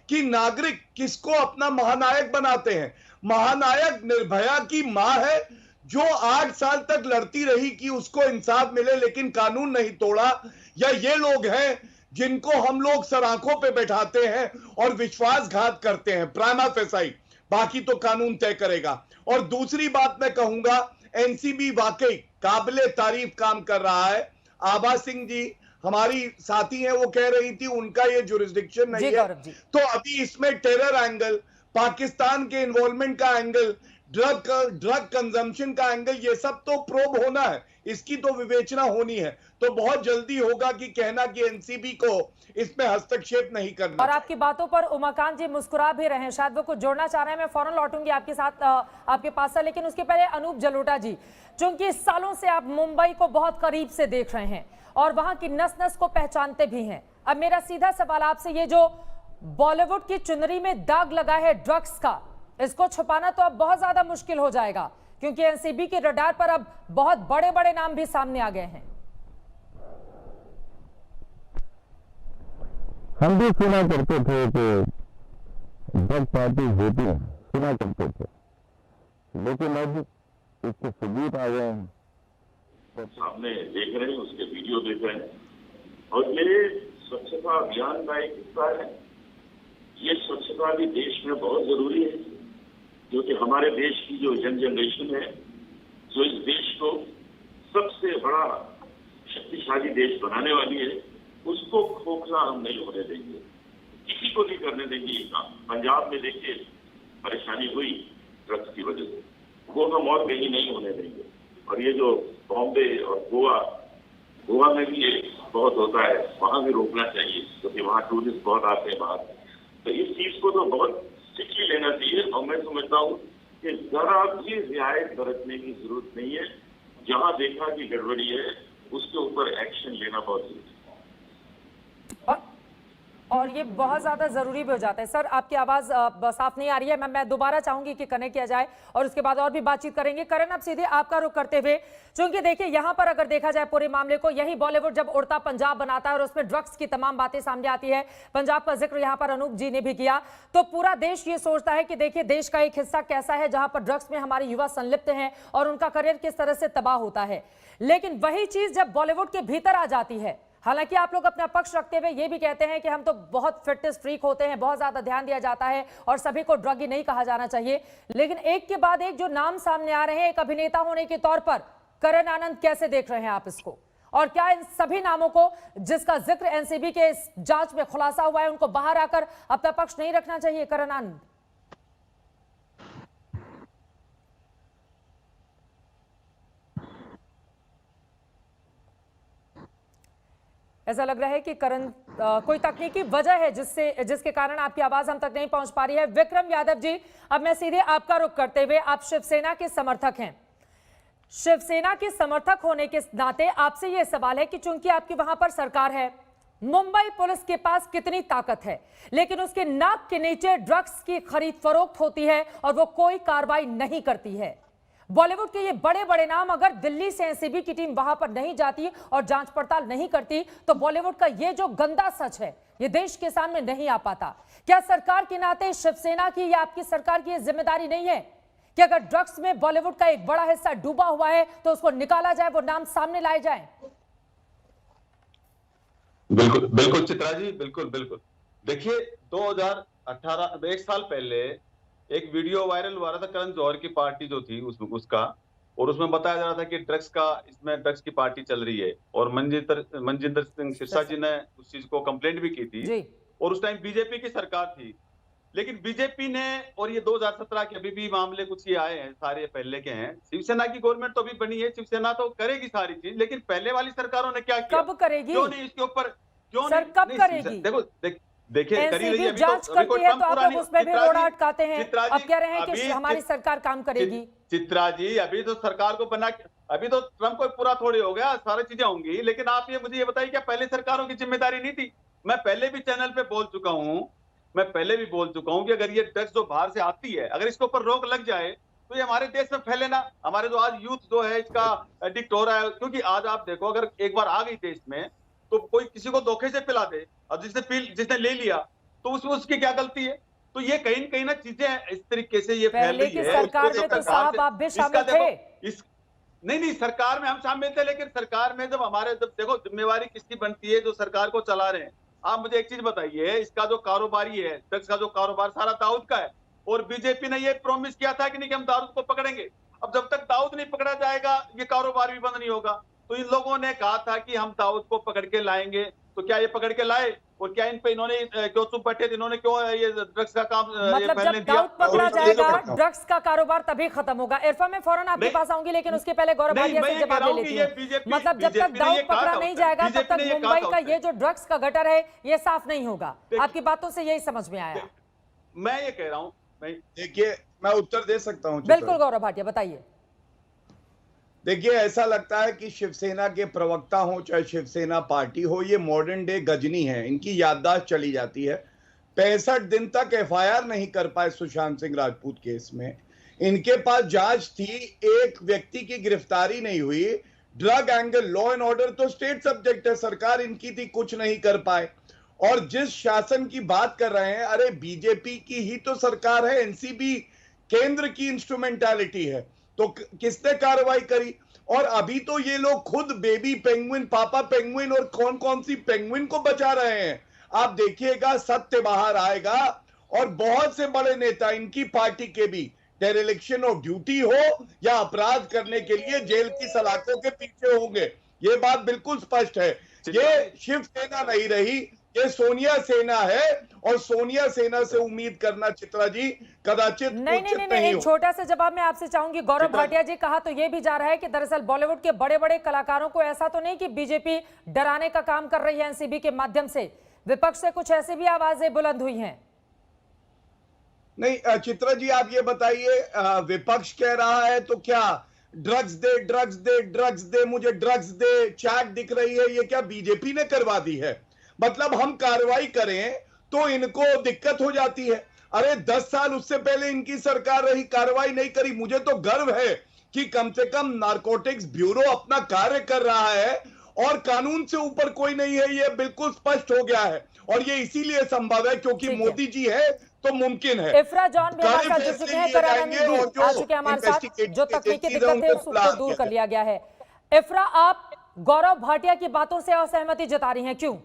कि नागरिक किसको अपना महानायक बनाते हैं। महानायक निर्भया की मां है जो 8 साल तक लड़ती रही कि उसको इंसाफ मिले लेकिन कानून नहीं तोड़ा, या ये लोग हैं जिनको हम लोग सराखों पे बैठाते हैं और विश्वासघात करते हैं प्राइमा फेसाई, बाकी तो कानून तय करेगा। और दूसरी बात मैं कहूंगा, एनसीबी वाकई काबिले तारीफ काम कर रहा है। आभा सिंह जी हमारी साथी हैं, वो कह रही थी उनका ये जुरिस्डिक्शन नहीं है, तो अभी इसमें टेरर एंगल, पाकिस्तान के इन्वॉल्वमेंट का एंगल, ड्रग कंजम्पशन का एंगल, ये सब तो प्रोब होना है, इसकी तो विवेचना होनी है। तो बहुत जल्दी होगा कि कहना कि एनसीबी को इसमें हस्तक्षेप नहीं करना। और आपकी बातों पर उमाकांत जी मुस्कुरा भी रहे हैं, शायद वो कुछ जोड़ना चाह रहे हैं। मैं फौरन लौटूंगी आपके साथ, आपके पास, लेकिन उसके पहले अनूप जलोटा जी, चूंकि सालों से आप मुंबई को बहुत करीब से देख रहे हैं और वहां की नस नस को पहचानते भी हैं, अब मेरा सीधा सवाल आपसे, ये जो बॉलीवुड की चुनरी में दाग लगा है ड्रग्स का, इसको छुपाना तो अब बहुत ज्यादा मुश्किल हो जाएगा, क्योंकि एनसीबी के रडार पर अब बहुत बड़े बड़े नाम भी सामने आ गए हैं। हम भी सुना करते थे कि ड्रग पार्टी होती है, सुना करते थे, लेकिन अब इसके सबूत आ गए हैं, तो सामने देख रहे हैं, उसके वीडियो देख रहे हैं। और ये स्वच्छता अभियान का एक हिस्सा है। ये स्वच्छता भी देश में बहुत जरूरी है, क्योंकि हमारे देश की जो यंग जनरेशन है, जो इस देश को सबसे बड़ा शक्तिशाली देश बनाने वाली है, उसको खोखला हम नहीं होने देंगे। इसी को नहीं करने देंगे ये काम। पंजाब में देखिए परेशानी हुई ड्रग्स की वजह से, वो हम और कहीं नहीं होने देंगे। और ये जो बॉम्बे और गोवा में भी ये बहुत होता है, वहां भी रोकना चाहिए क्योंकि वहाँ टूरिस्ट बहुत आते हैं बाहर। तो इस चीज को तो बहुत सीरियसली लेना चाहिए और मैं समझता हूँ कि जरा भी रियायत बरतने की जरूरत नहीं है। जहां देखा कि गड़बड़ी है उसके ऊपर एक्शन लेना बहुत जरूरी है। और ये बहुत ज्यादा जरूरी भी हो जाता है। सर आपकी आवाज साफ नहीं आ रही है, मैं दोबारा चाहूंगी कि कनेक्ट किया जाए और उसके बाद और भी बातचीत करेंगे। करण, अब सीधे आपका रुख करते हुए, क्योंकि देखिए यहां पर अगर देखा जाए पूरे मामले को, यही बॉलीवुड जब उड़ता पंजाब बनाता है और उसमें ड्रग्स की तमाम बातें सामने आती है, पंजाब का जिक्र यहां पर अनूप जी ने भी किया, तो पूरा देश ये सोचता है कि देखिए देश का एक हिस्सा कैसा है जहां पर ड्रग्स में हमारे युवा संलिप्त हैं और उनका करियर किस तरह से तबाह होता है। लेकिन वही चीज जब बॉलीवुड के भीतर आ जाती है, हालांकि आप लोग अपना पक्ष रखते हुए ये भी कहते हैं कि हम तो बहुत फिटनेस फ्रीक होते हैं, बहुत ज्यादा ध्यान दिया जाता है और सभी को ड्रग ही नहीं कहा जाना चाहिए, लेकिन एक के बाद एक जो नाम सामने आ रहे हैं एक अभिनेता होने के तौर पर, करण आनंद कैसे देख रहे हैं आप इसको? और क्या इन सभी नामों को जिसका जिक्र एनसीबी के इस जांच में खुलासा हुआ है उनको बाहर आकर अपना पक्ष नहीं रखना चाहिए? करण आनंद, ऐसा लग रहा है कि करण कोई तकनीकी वजह है जिसके कारण आपकी आवाज हम तक नहीं पहुंच पा रही है। विक्रम यादव जी, अब मैं सीधे आपका रुख करते हुए, आप शिवसेना के समर्थक हैं, शिवसेना के समर्थक होने के नाते आपसे यह सवाल है कि चूंकि आपकी वहां पर सरकार है, मुंबई पुलिस के पास कितनी ताकत है, लेकिन उसके नाक के नीचे ड्रग्स की खरीद फरोख्त होती है और वो कोई कार्रवाई नहीं करती है। बॉलीवुड के ये बड़े बड़े नाम अगर दिल्ली से एनसीबी की टीम वहां पर नहीं जाती और जांच पड़ताल नहीं करती तो बॉलीवुड का ये जो गंदा सच है ये देश के सामने नहीं आ पाता। क्या सरकार के नाते शिवसेना की या आपकी सरकार की ये जिम्मेदारी नहीं है कि अगर ड्रग्स में बॉलीवुड का एक बड़ा हिस्सा डूबा हुआ है तो उसको निकाला जाए, वो नाम सामने लाए जाए? बिल्कुल बिल्कुल चित्रा जी, बिल्कुल बिल्कुल। देखिए 2018 एक साल पहले एक वीडियो वायरल हुआ रहा था करण जौहर की पार्टी जो थी उसका, और उसमें बताया जा रहा था कि इसमें ड्रग्स की पार्टी चल रही है और मनजिंदर सिंह सिरसा जी ने उस चीज को कंप्लेंट भी की थी और उस टाइम बीजेपी की सरकार थी। लेकिन बीजेपी ने, और ये 2017 के अभी भी मामले कुछ ये आए हैं, सारे पहले के हैं, शिवसेना की गवर्नमेंट तो अभी बनी है, शिवसेना तो करेगी सारी चीज, लेकिन पहले वाली सरकारों ने क्या किया, कब करेगी, क्यों नहीं इसके ऊपर, क्यों सर कब करेगी? देखो देखिए करी रही है, जांच करती है तो आप लोग उसमें भी रोड़ा अटकाते हैं, अब कह रहे हैं कि हमारी सरकार काम करेगी। चित्रा जी अभी तो सरकार को बना, अभी तो ट्रम्प को पूरा थोड़ी हो गया, सारी चीजें होंगी, लेकिन आप मुझे ये बताइए क्या पहले सरकारों की जिम्मेदारी नहीं थी? मैं पहले भी चैनल पे बोल चुका हूँ कि अगर ये ड्रग्स जो बाहर से आती है अगर इसके ऊपर रोक लग जाए तो ये हमारे देश में फैले ना, हमारे जो आज यूथ जो है इसका एडिक्ट हो रहा है। क्योंकि आज आप देखो अगर एक बार आ गई देश में तो कोई किसी को धोखे से पिला दे और जिसने ले लिया तो उसकी क्या गलती है? तो ये कहीं ना चीजें इस तरीके से ये फैल रही है। सरकार में तो साहब आप भी शामिल थे। नहीं सरकार में हम शामिल थे, लेकिन सरकार में जब देखो जिम्मेवारी किसकी बनती है, जो सरकार को चला रहे हैं। आप मुझे एक चीज बताइए, इसका जो कारोबारी है ड्रग्स का जो कारोबार सारा दाऊद का है और बीजेपी ने ये प्रॉमिस किया था कि नहीं कि हम दाऊद को पकड़ेंगे। अब जब तक दाऊद नहीं पकड़ा जाएगा ये कारोबार भी बंद नहीं होगा। तो इन लोगों ने कहा था कि हम दाऊद को पकड़ के लाएंगे, तो क्या ये पकड़ के लाए? और क्या इन पे इन्होंने क्यों चुप बैठे थे? इन्होंने क्यों ये ड्रग्स का काम मतलब जब दाऊद पकड़ा जाएगा ड्रग्स का कारोबार तभी खत्म होगा। इरफान मैं फौरन आपके पास आऊंगी, लेकिन उसके पहले गौरव भाटिया से जवाब ले लेती हूं। मतलब जब तक दाऊद पकड़ा नहीं जाएगा तब तक मुंबई का ये जो ड्रग्स का गटर है ये साफ नहीं होगा। आपकी बातों से यही समझ में आया। मैं ये कह रहा हूँ, देखिए मैं उत्तर दे सकता हूँ। बिल्कुल गौरव भाटिया बताइए। देखिए ऐसा लगता है कि शिवसेना के प्रवक्ता हो चाहे शिवसेना पार्टी हो, ये मॉडर्न डे गजनी है, इनकी याददाश्त चली जाती है। 65 दिन तक एफआईआर नहीं कर पाए सुशांत सिंह राजपूत केस में। इनके पास जांच थी, एक व्यक्ति की गिरफ्तारी नहीं हुई। Drug angle, law and order तो स्टेट सब्जेक्ट है, सरकार इनकी थी, कुछ नहीं कर पाए। और जिस शासन की बात कर रहे हैं, अरे बीजेपी की ही तो सरकार है, एनसीबी केंद्र की इंस्ट्रूमेंटालिटी है, तो किसने कार्रवाई करी? और अभी तो ये लोग खुद बेबी पेंगुइन, पापा पेंगुइन और कौन कौन सी पेंगुइन को बचा रहे हैं। आप देखिएगा सत्य बाहर आएगा और बहुत से बड़े नेता इनकी पार्टी के भी डेरेलिक्शन ऑफ ड्यूटी हो या अपराध करने के लिए जेल की सलाखों के पीछे होंगे। ये बात बिल्कुल स्पष्ट है। ये शिवसेना नहीं रही, ये सोनिया सेना है, और सोनिया सेना से उम्मीद करना चित्रा जी कदाचित नहीं, एक छोटा सा जवाब मैं आपसे चाहूंगी। गौरव भाटिया जी, कहा तो ये भी जा रहा है कि दरअसल बॉलीवुड के बड़े बड़े कलाकारों को ऐसा तो नहीं कि बीजेपी डराने का काम कर रही है एनसीबी के माध्यम से, विपक्ष से कुछ ऐसी भी आवाजें बुलंद हुई हैं। नहीं चित्रा जी, आप ये बताइए, विपक्ष कह रहा है तो क्या drugs they drugs they drugs they, मुझे ड्रग्स दे, चैट दिख रही है, ये क्या बीजेपी ने करवा दी है? मतलब हम कार्रवाई करें तो इनको दिक्कत हो जाती है। अरे 10 साल उससे पहले इनकी सरकार रही, कार्रवाई नहीं करी। मुझे तो गर्व है कि कम से कम नारकोटिक्स ब्यूरो अपना कार्य कर रहा है और कानून से ऊपर कोई नहीं है, ये बिल्कुल स्पष्ट हो गया है। और ये इसीलिए संभव है क्योंकि मोदी जी है तो मुमकिन है। इफ्रा जॉन भी हमारे साथ जुड़ चुके हैं, करारानी आ चुके हैं हमारे साथ। जो तकनीकी दिक्कत है उसको दूर कर लिया गया है। इफ्रा, आप गौरव भाटिया की बातों से असहमति जता रही हैं, क्यों?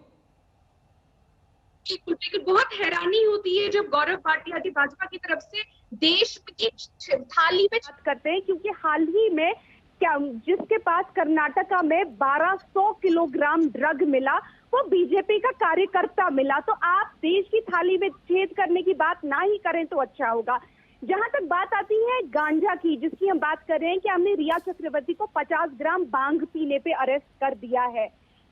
बहुत हैरानी होती है जब गौरव भाटिया जी भाजपा की तरफ से देश की थाली में बात करते हैं, क्योंकि हाल ही में जिसके पास कर्नाटका में 1200 किलोग्राम ड्रग मिला वो बीजेपी का कार्यकर्ता मिला। तो आप देश की थाली में छेद करने की बात ना ही करें तो अच्छा होगा। जहां तक बात आती है गांजा की, जिसकी हम बात कर रहे हैं कि हमने रिया चक्रवर्ती को 50 ग्राम भांग पीने पे अरेस्ट कर दिया है,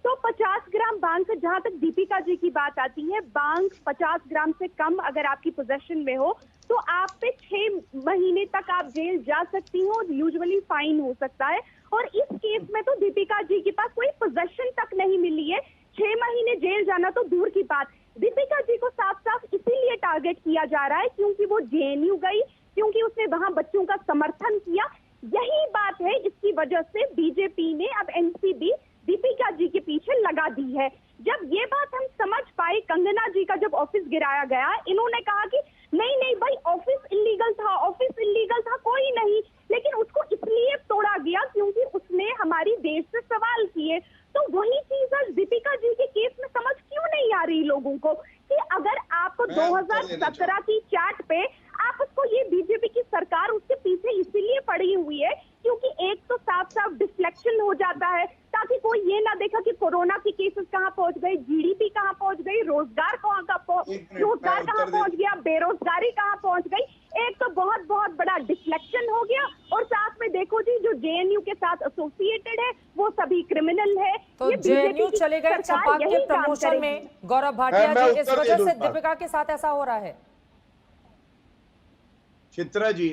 तो 50 ग्राम भांग से, जहां तक दीपिका जी की बात आती है, भांग 50 ग्राम से कम अगर आपकी पोजेशन में हो तो आप पे 6 महीने तक आप जेल जा सकती हो, यूजुअली फाइन हो सकता है। और इस केस में तो दीपिका जी के पास कोई पोजेशन तक नहीं मिली है, 6 महीने जेल जाना तो दूर की बात। दीपिका जी को साफ साफ इसीलिए टारगेट किया जा रहा है क्योंकि वो जेएनयू गई, क्योंकि उसने वहां बच्चों का समर्थन किया। यही बात है, इसकी वजह से बीजेपी ने अब एनसीबी दीपिका जी के पीछे लगा दी है। जब ये बात हम समझ पाए, कंगना जी का जब ऑफिस गिराया गया, इन्होंने कहा कि नहीं भाई ऑफिस इलीगल था, कोई नहीं, लेकिन उसको इसलिए तोड़ा गया क्योंकि उसने हमारी देश से सवाल किए। तो वही चीज आज दीपिका जी के केस में समझ क्यों नहीं आ रही लोगों को कि अगर आप 2017 की चैट पे आप उसको, ये बीजेपी की सरकार उसके पीछे इसीलिए पड़ी हुई है क्योंकि एक तो साफ साफ डिफ्लेक्शन हो जाता है ताकि कोई ये ना देखा कि कोरोना की केसेस कहाँ पहुंच गए, जीडीपी कहाँ पहुंच गई, रोजगार कहाँ पहुंच गया, बेरोजगारी कहाँ पहुंच गई। एक तो बहुत बड़ा डिफ्लेक्शन हो गया, और साथ में देखो जी जो जेएनयू के साथ एसोसिएटेड है वो सभी क्रिमिनल है। तो जेएनयू चले गए छपाक के प्रमोशन में गौरव भाटिया जी, इस वजह से दीपिका के साथ ऐसा हो रहा है। चित्रा जी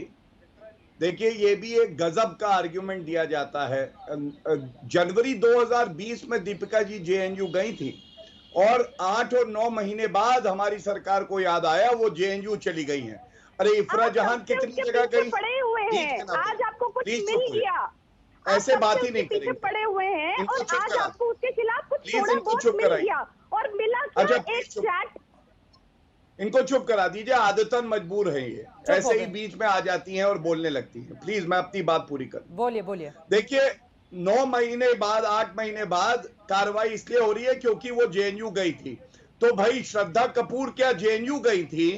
देखिए, ये भी एक गजब का आर्ग्यूमेंट दिया जाता है। जनवरी 2020 में दीपिका जी जेएनयू गई थी और 8 और 9 महीने बाद हमारी सरकार को याद आया वो जेएनयू चली गई हैं। अरे इफ्रा जहान कितनी जगह गई, पड़े हुए हैं, आज आपको कुछ मिल गया, ऐसे बात ही नहीं करेंगे, पड़े हुए हैं और आज आपको उसके खिलाफ कुछ थोड़ा बहुत मिल गया और मिला क्या, एक चैट। इनको चुप करा दीजिए, आदतन मजबूर है ये, ऐसे ही बीच में आ जाती हैं और बोलने लगती हैं। प्लीज मैं अपनी बात पूरी करूं। बोलिए। देखिए 9 महीने बाद 8 महीने बाद कार्रवाई इसलिए हो रही है क्योंकि वो जेएनयू गई थी। तो भाई श्रद्धा कपूर क्या जेएनयू गई थी?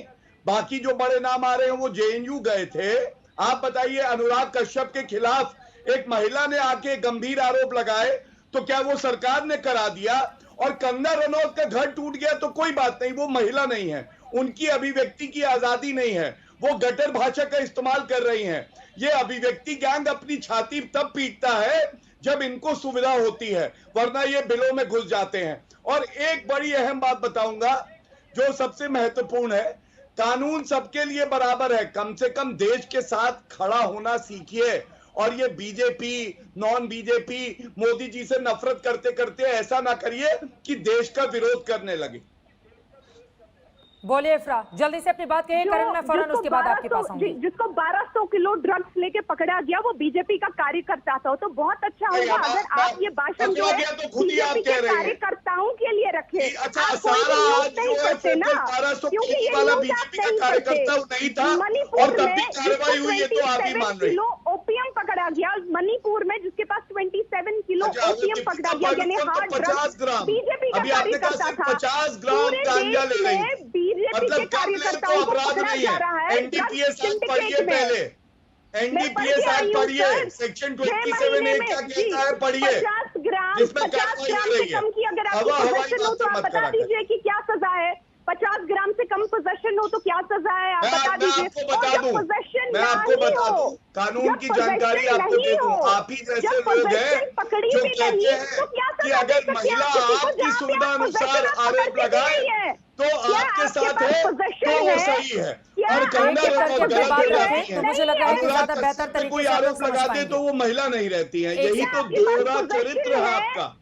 बाकी जो बड़े नाम आ रहे हैं वो जेएनयू गए थे। आप बताइए, अनुराग कश्यप के खिलाफ एक महिला ने आके गंभीर आरोप लगाए तो क्या वो सरकार ने करा दिया? और कंगना रनौत का घर टूट गया तो कोई बात नहीं, वो महिला नहीं है, उनकी अभिव्यक्ति की आजादी नहीं है, वो गटर भाषा का इस्तेमाल कर रही हैं। ये अभिव्यक्ति गैंग अपनी छाती तब पीटता है जब इनको सुविधा होती है, वरना ये बिलों में घुस जाते हैं। और एक बड़ी अहम बात बताऊंगा जो सबसे महत्वपूर्ण है, कानून सबके लिए बराबर है, कम से कम देश के साथ खड़ा होना सीखिए। और ये BJP non BJP Modi ji से नफरत करते करते ऐसा ना करिए कि देश का विरोध करने लगे। बोलिए इफ्रा, जल्दी से अपनी बात कहिए, करण मैं फौरन उसके बाद आपके पास आऊंगी। जिसको 1200 किलो ड्रग्स लेके पकड़ा गया वो बीजेपी का कार्यकर्ता था, तो बहुत अच्छा होगा अगर आप ये भाषण जो है बीजेपी के कार्यकर्ताओं के लिए रखें। अच्छा, सारा जो है 1200 किलो वाला बीजेपी का कार्यकर्ता नहीं था और तब भी कार्रवाई हुई है तो आप ही मान रहे हैं। ओपीएम पकड़ा गया मणिपुर में, जिसके पास 27 किलो ओपीएम पकड़ा गया, यानी हार्ड ड्रग्स। बीजेपी का कार्यकर्ता था, 50 ग्राम गांजा ले रही, मतलब कार्यकर्ताओं को पकड़ा जा रहा है। एनडीपीएस एक्ट पढ़िए, पहले एनडीपीएस एक्ट पढ़िए, सेक्शन 27A क्या कहता है पढ़िए। 50 ग्राम जिसमें 50 कार्रवाई ग्राम हो से रही है। कम की अगर आपकी हवा हवाई पोजेशन हो बात तो से आप मत बता करा कर। दीजिए कि क्या सजा है। 50 ग्राम से कम पोजेशन हो तो क्या सजा है, आप बता दीजिए। आपको बता दूं, पोजेशन मैं आपको बता दूं, कानून की जानकारी आपको दे दूं। आप ही जैसे लोग हैं जो कहते हैं कि अगर महिला आपकी सुविधा अनुसार आरोप लगाए तो आपके साथ है तो वो सही है, और कंगना रनौत गलत हो जाती है। मुझे लग रहा है कि ज्यादा अनुराग बेहतर कश्यप पे तरीके कोई से आप लोग आरोप समझ लगाते पाएंगे। तो वो महिला नहीं रहती है। एक यही तो आपके पास दोहरा possession चरित्र है है। आपका।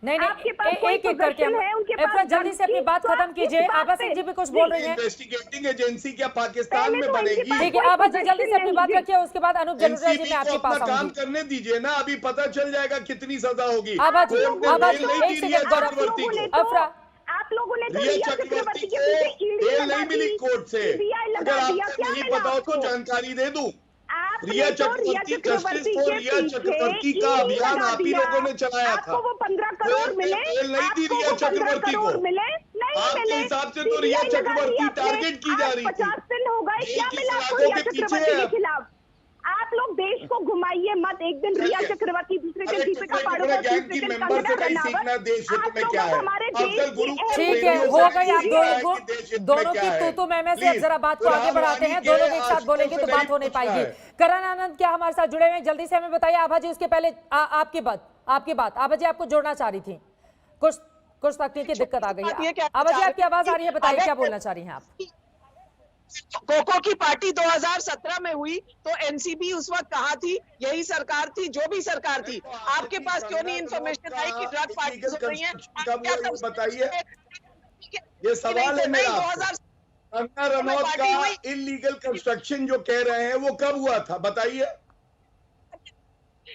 नहीं आपके पास कोई एक एक करके हम possession है, उनके पास इरफान जल्दी से अपनी बात तो खत्म आप कीजिए। किस बात आभा पे- सिंह जी भी कुछ बोल रही हैं। इन्वेस्टिगेटिंग एजेंसी क्या पाकिस्तान में पहले तो इनके बनेगी? ठीक है आभा जी जल्दी से अपनी बात रखिए, उसके बाद अनूप जलोटा जी एनसीबी मैं को आपके अपना पास काम आऊंगी। करने दीजिए ना, अभी पता चल जाएगा कितनी सजा होगी। आभा जी, कोर्ट ने आभा बेल जी, नहीं एक दी सेकंड रिया गौरव, चक्रवर्ती को। अफरा आप लोगों ने तो रिया रिया चक्रवर्ती चक्रवर्ती के को पीछे ईडी बेल लगा नहीं मिली दी, कोर्ट से। सीबीआई अगर लगा दिया, आपको क्या नहीं मिला पता हो तो आपको? जानकारी दे दूं। आपने रिया तो रिया चक्रवर्ती, जस्टिस चक्रवर्ती फॉर के रिया पीछे चक्रवर्ती का ईडी अभियान लगा आप ही दिया। लोगों ने चलाया था। आपको वो 15 करोड़ कोर्ट ने मिले, बेल नहीं दी आपको रिया वो 15 चक्रवर्ती को। करोड़ मिले, नहीं आपके मिले। हिसाब से तो रिया CBI लगा चक्रवर्ती दिया आपने। टारगेट की जा आज रही थी। 50 दिन हो गए, क्या एक मिला इस आपको रागों रिया के पीछे चक्रवर्ती है के आप। खिलाफ? आप लोग देश को घुमाइए मत। एक दिन रिया चक्रवर्ती, दूसरे दिन अरे दीपिका टुकड़े पादुकोण, टुकड़े गैंग तीसरे की दिन मेंबर से कंगना नहीं रनावत। सीखना देश हित आप में लोगों क्या को है। हमारे देश अफजल की गुरु को ठीक है, रेडियो हो से गई आप सीखना है दोनों कि देश हित में दोनों क्या की है। तू मैं में से अब प्लीज, जरा बात को आगे बढ़ाते हैं। दोनों एक साथ बोलेंगे तो बात हो नहीं पाएगी। करण आनंद क्या हमारे साथ जुड़े हुए हैं? जल्दी से हमें बताइए। आभा जी उसके पहले आपकी बात आभा जी आपको जोड़ना चाह रही थी, कुछ तकनीकी दिक्कत आ गई है। आभा जी आपकी आवाज आ रही है, बताइए क्या बोलना चाह रही हैं आप? कोको की पार्टी 2017 में हुई तो एनसीबी उस वक्त कहाँ थी? यही सरकार थी, जो भी सरकार थी। आपके पास क्यों नहीं इंफॉर्मेशन आई कि ड्रग पार्टी हो रही है? बताइए, ये सवाल है मेरा। 2000 कंगना रनौत का इलीगल कंस्ट्रक्शन जो कह रहे हैं वो कब हुआ था बताइए।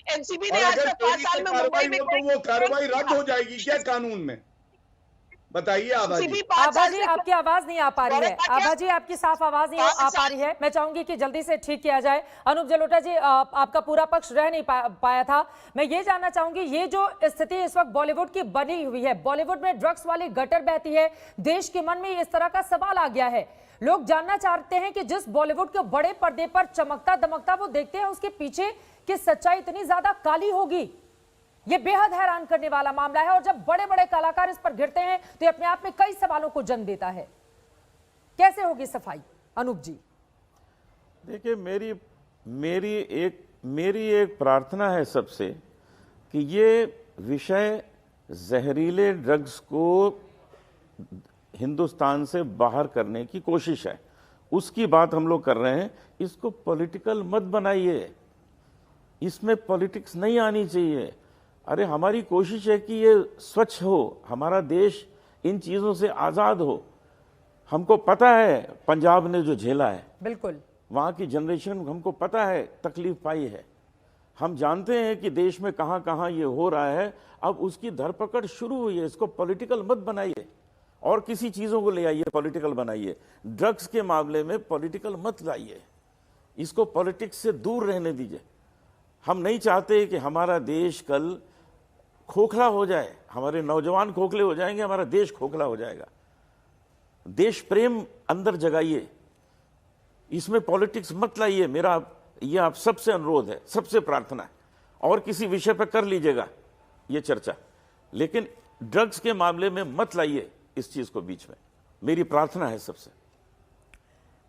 एनसीबी और ने आज अगर तक 5 साल में मुंबई में हो तो वो कार्रवाई रद्द हो जाएगी क्या कानून में? बताइए आभा जी। आभा जी आपकी आवाज नहीं आ पा रही है। आभा जी आपकी साफ आवाज नहीं आ पा रही है। मैं चाहूंगी कि जल्दी से ठीक किया जाए। अनूप जलोटा जी आपका पूरा पक्ष रह नहीं पाया था। मैं ये जानना चाहूंगी, ये जो स्थिति इस वक्त बॉलीवुड की बनी हुई है, बॉलीवुड में ड्रग्स वाली गटर बहती है, देश के मन में इस तरह का सवाल आ गया है। लोग जानना चाहते हैं कि जिस बॉलीवुड के बड़े पर्दे पर चमकता दमकता वो देखते हैं, उसके पीछे की सच्चाई इतनी ज्यादा काली होगी। ये बेहद हैरान करने वाला मामला है, और जब बड़े बड़े कलाकार इस पर घिरते हैं तो ये अपने आप में कई सवालों को जन्म देता है। कैसे होगी सफाई? अनूप जी देखिए, मेरी एक प्रार्थना है सबसे कि ये विषय जहरीले ड्रग्स को हिंदुस्तान से बाहर करने की कोशिश है, उसकी बात हम लोग कर रहे हैं। इसको पॉलिटिकल मत बनाइए, इसमें पॉलिटिक्स नहीं आनी चाहिए। अरे हमारी कोशिश है कि ये स्वच्छ हो, हमारा देश इन चीज़ों से आज़ाद हो। हमको पता है पंजाब ने जो झेला है, बिल्कुल वहाँ की जनरेशन हमको पता है तकलीफ पाई है। हम जानते हैं कि देश में कहाँ कहाँ ये हो रहा है। अब उसकी धरपकड़ शुरू हुई है। इसको पॉलिटिकल मत बनाइए और किसी चीज़ों को ले आइए पॉलिटिकल बनाइए। ड्रग्स के मामले में पॉलिटिकल मत लाइए, इसको पॉलिटिक्स से दूर रहने दीजिए। हम नहीं चाहते कि हमारा देश कल खोखला हो जाए, हमारे नौजवान खोखले हो जाएंगे, हमारा देश खोखला हो जाएगा। देश प्रेम अंदर जगाइए, इसमें पॉलिटिक्स मत लाइए। मेरा ये आप सबसे अनुरोध है, सबसे प्रार्थना है। और किसी विषय पर कर लीजिएगा ये चर्चा, लेकिन ड्रग्स के मामले में मत लाइए इस चीज को बीच में। मेरी प्रार्थना है सबसे।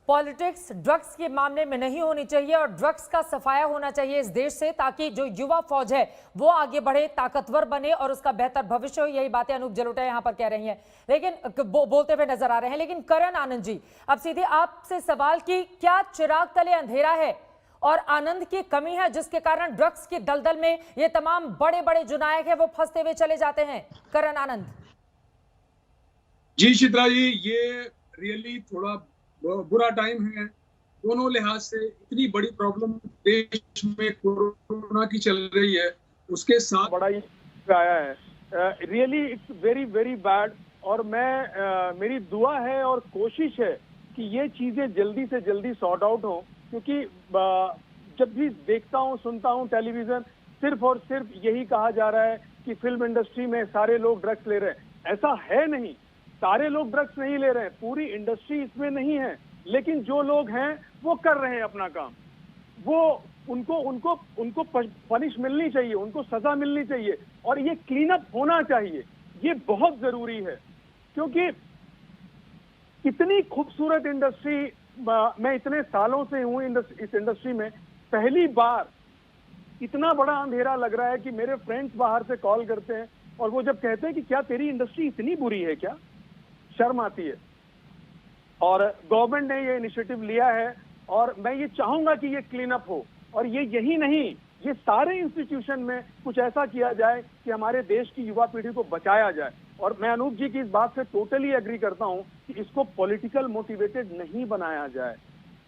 पॉलिटिक्स ड्रग्स के मामले में नहीं होनी चाहिए और ड्रग्स का सफाया होना चाहिए इस देश से, ताकि जो युवा फौज है वो आगे बढ़े, ताकतवर बने और उसका बेहतर भविष्य हो। यही बातें अनूप जलोटा यहां पर कह रही हैं, लेकिन बोलते हुए नजर आ रहे हैं। लेकिन करण आनंद जी, अब सीधे आपसे सवाल की क्या चिराग तले अंधेरा है और आनंद की कमी है जिसके कारण ड्रग्स की दलदल में ये तमाम बड़े बड़े जो नायक है वो फंसते हुए चले जाते हैं? करण आनंद जी। चित्रा जी, ये रियली थोड़ा बुरा टाइम है दोनों लिहाज से। इतनी बड़ी प्रॉब्लम देश में कोरोना की चल रही है, उसके साथ बड़ा ही आया है। Really it's very very bad. और मेरी दुआ है और कोशिश है कि ये चीजें जल्दी से जल्दी सॉर्ट आउट हो, क्योंकि जब भी देखता हूँ सुनता हूँ टेलीविजन, सिर्फ और सिर्फ यही कहा जा रहा है कि फिल्म इंडस्ट्री में सारे लोग ड्रग्स ले रहे हैं। ऐसा है नहीं, सारे लोग ड्रग्स नहीं ले रहे हैं, पूरी इंडस्ट्री इसमें नहीं है, लेकिन जो लोग हैं वो कर रहे हैं अपना काम। वो उनको पनिश मिलनी चाहिए, उनको सजा मिलनी चाहिए और ये क्लीन अप होना चाहिए। ये बहुत जरूरी है क्योंकि इतनी खूबसूरत इंडस्ट्री, मैं इतने सालों से हूं इस इंडस्ट्री में, पहली बार इतना बड़ा अंधेरा लग रहा है कि मेरे फ्रेंड्स बाहर से कॉल करते हैं और वो जब कहते हैं कि क्या तेरी इंडस्ट्री इतनी बुरी है क्या, शर्म आती है। और गवर्नमेंट ने ये इनिशिएटिव लिया है और मैं ये चाहूंगा कि ये क्लीन अप हो और ये यही नहीं, ये सारे इंस्टीट्यूशन में कुछ ऐसा किया जाए कि हमारे देश की युवा पीढ़ी को बचाया जाए। और मैं अनूप जी की इस बात से टोटली एग्री करता हूं कि इसको पॉलिटिकल मोटिवेटेड नहीं बनाया जाए।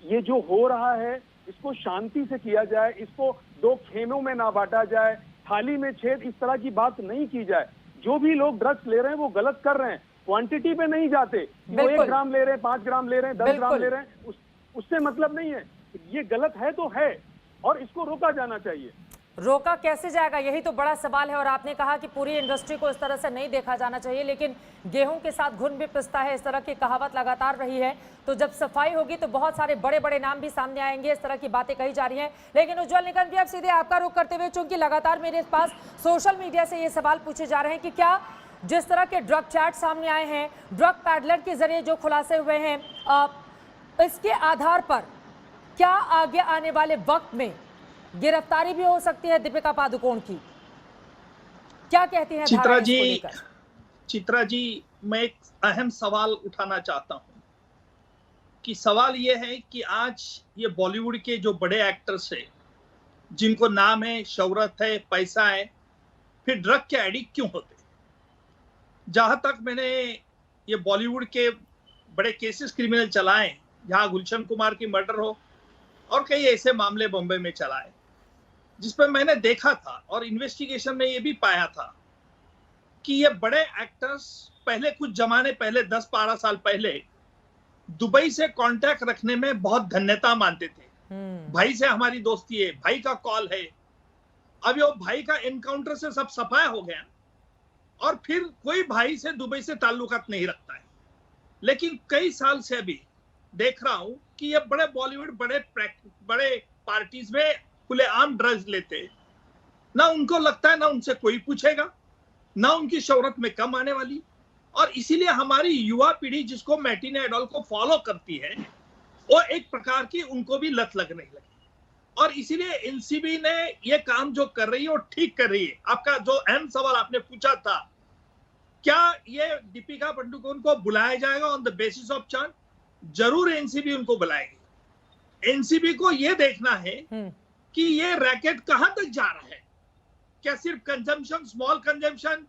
ये जो हो रहा है इसको शांति से किया जाए, इसको दो खेमों में ना बांटा जाए, थाली में छेद, इस तरह की बात नहीं की जाए। जो भी लोग ड्रग्स ले रहे हैं वो गलत कर रहे हैं, क्वांटिटी पे नहीं जाते। वो 1 ग्राम ले रहे हैं, 5 ग्राम ले रहे हैं, 10 ग्राम ले रहे हैं, उससे मतलब नहीं है। ये गलत है तो है और इसको रोका जाना चाहिए। रोका कैसे जाएगा, यही तो बड़ा सवाल है। और आपने कहा कि पूरी इंडस्ट्री को इस तरह से नहीं देखा जाना चाहिए, लेकिन गेहूं के साथ घुन भी पिसता है, इस तरह की कहावत लगातार रही है। तो जब सफाई होगी तो बहुत सारे बड़े बड़े नाम भी सामने आएंगे, इस तरह की बातें कही जा रही हैं। लेकिन उज्जवल निकम जी, अब सीधे आपका रुख करते हुए, चूंकि लगातार मेरे पास सोशल मीडिया से ये सवाल पूछे जा रहे हैं कि क्या जिस तरह के ड्रग चैट सामने आए हैं, ड्रग पैडलर के जरिए जो खुलासे हुए हैं, इसके आधार पर क्या आगे आने वाले वक्त में गिरफ्तारी भी हो सकती है दीपिका पादुकोण की? क्या कहती हैं चित्रा जी, मैं एक अहम सवाल उठाना चाहता हूं कि सवाल यह है कि आज ये बॉलीवुड के जो बड़े एक्टर्स हैं, जिनको नाम है, शोहरत है, पैसा है, फिर ड्रग के एडिक्ट क्यों होते? जहां तक मैंने ये बॉलीवुड के बड़े केसेस क्रिमिनल चलाए, जहां गुलशन कुमार की मर्डर हो और कई ऐसे मामले बॉम्बे में चलाए, जिस पर मैंने देखा था और इन्वेस्टिगेशन में ये भी पाया था कि ये बड़े एक्टर्स पहले कुछ जमाने पहले 10-12 साल पहले दुबई से कांटेक्ट रखने में बहुत धन्यता मानते थे। भाई से हमारी दोस्ती है, भाई का कॉल है। अब ये भाई का एनकाउंटर से सब सफाया हो गया और फिर कोई भाई से दुबई से ताल्लुकात नहीं रखता है। लेकिन कई साल से अभी देख रहा हूं कि ये बड़े बॉलीवुड बड़े पार्टीज में खुलेआम ड्रग्स लेते, ना उनको लगता है, ना उनसे कोई पूछेगा, ना उनकी शोहरत में कम आने वाली। और इसीलिए हमारी युवा पीढ़ी जिसको मैटिने आइडल को फॉलो करती है, वो एक प्रकार की उनको भी लत लगने लगी। और इसीलिए एनसीबी ने ये काम जो कर रही है वो ठीक कर रही है। आपका जो अहम सवाल आपने पूछा था, क्या ये दीपिका पादुकोण को बुलाया जाएगा on the basis of charge? जरूर एनसीबी उनको बुलाएगी। एनसीबी को ये देखना है कि ये रैकेट कहां तक जा रहा है। क्या सिर्फ कंजम्पशन, स्मॉल कंजम्पशन?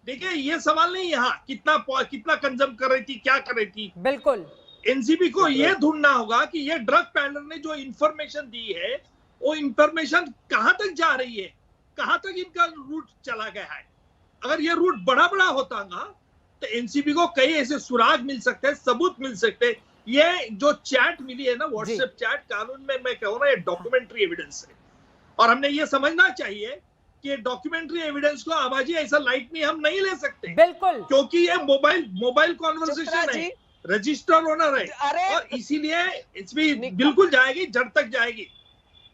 देखिए, ये सवाल नहीं यहाँ कितना कंजम कर रही थी, क्या कर रही थी। बिल्कुल, एनसीबी को ये ढूंढना होगा कि ये ड्रग पैडलर ने जो इंफॉर्मेशन दी है, वो इंफॉर्मेशन कहां तक जा रही है, कहां तक इनका रूट चला गया है। अगर ये रूट बड़ा होता तो एनसीबी को कई ऐसे सुराग मिल सकते हैं, सबूत मिल सकते हैं। ये जो चैट मिली है ना, व्हाट्सएप चैट, कानून में मैं कहूँ ना, ये डॉक्यूमेंट्री एविडेंस है और हमने ये समझना चाहिए कि डॉक्यूमेंट्री एविडेंस को आवाजी ऐसा लाइट में हम नहीं ले सकते। बिल्कुल, क्योंकि ये मोबाइल कॉन्वर्सेशन है, रजिस्टर ओनर है और इसीलिए इसमें बिल्कुल जाएगी, जड़ तक जाएगी।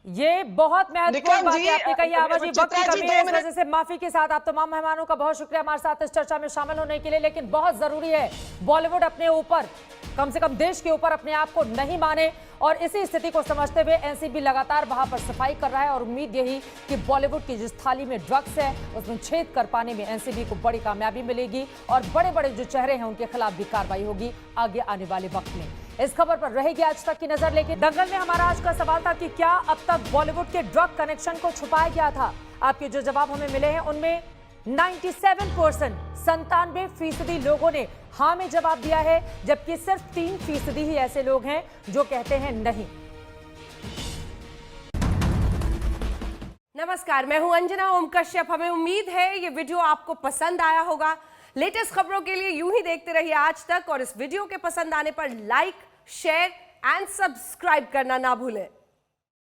ये बहुत महत्वपूर्ण बात है आपने कही। आवाज वक्त की कमी है, इस वजह से माफी के साथ आप तमाम मेहमानों का बहुत शुक्रिया हमारे साथ इस चर्चा में शामिल होने के लिए। लेकिन बहुत जरूरी है बॉलीवुड अपने ऊपर, कम से कम देश के ऊपर, अपने आप को नहीं माने और इसी स्थिति को समझते हुए एनसीबी लगातार वहां पर सफाई कर रहा है। और उम्मीद यही कि बॉलीवुड की जिस थाली में ड्रग्स है उसमें छेद कर पाने में एनसीबी को बड़ी कामयाबी मिलेगी और बड़े बड़े जो चेहरे हैं उनके खिलाफ भी कार्रवाई होगी आगे आने वाले वक्त में। इस खबर पर रहेगी आज तक की नजर। लेकिन दंगल में हमारा आज का सवाल था कि क्या अब तक बॉलीवुड के ड्रग कनेक्शन को छुपाया गया था? आपके जो जवाब हमें मिले हैं उनमें 97%, 97% लोगों ने हाँ में जवाब दिया है, जबकि सिर्फ 3% ही ऐसे लोग हैं जो कहते हैं नहीं। नमस्कार, मैं हूं अंजना ओम कश्यप। हमें उम्मीद है ये वीडियो आपको पसंद आया होगा। लेटेस्ट खबरों के लिए यूं ही देखते रहिए आज तक और इस वीडियो के पसंद आने पर लाइक, शेयर एंड सब्सक्राइब करना ना भूलें।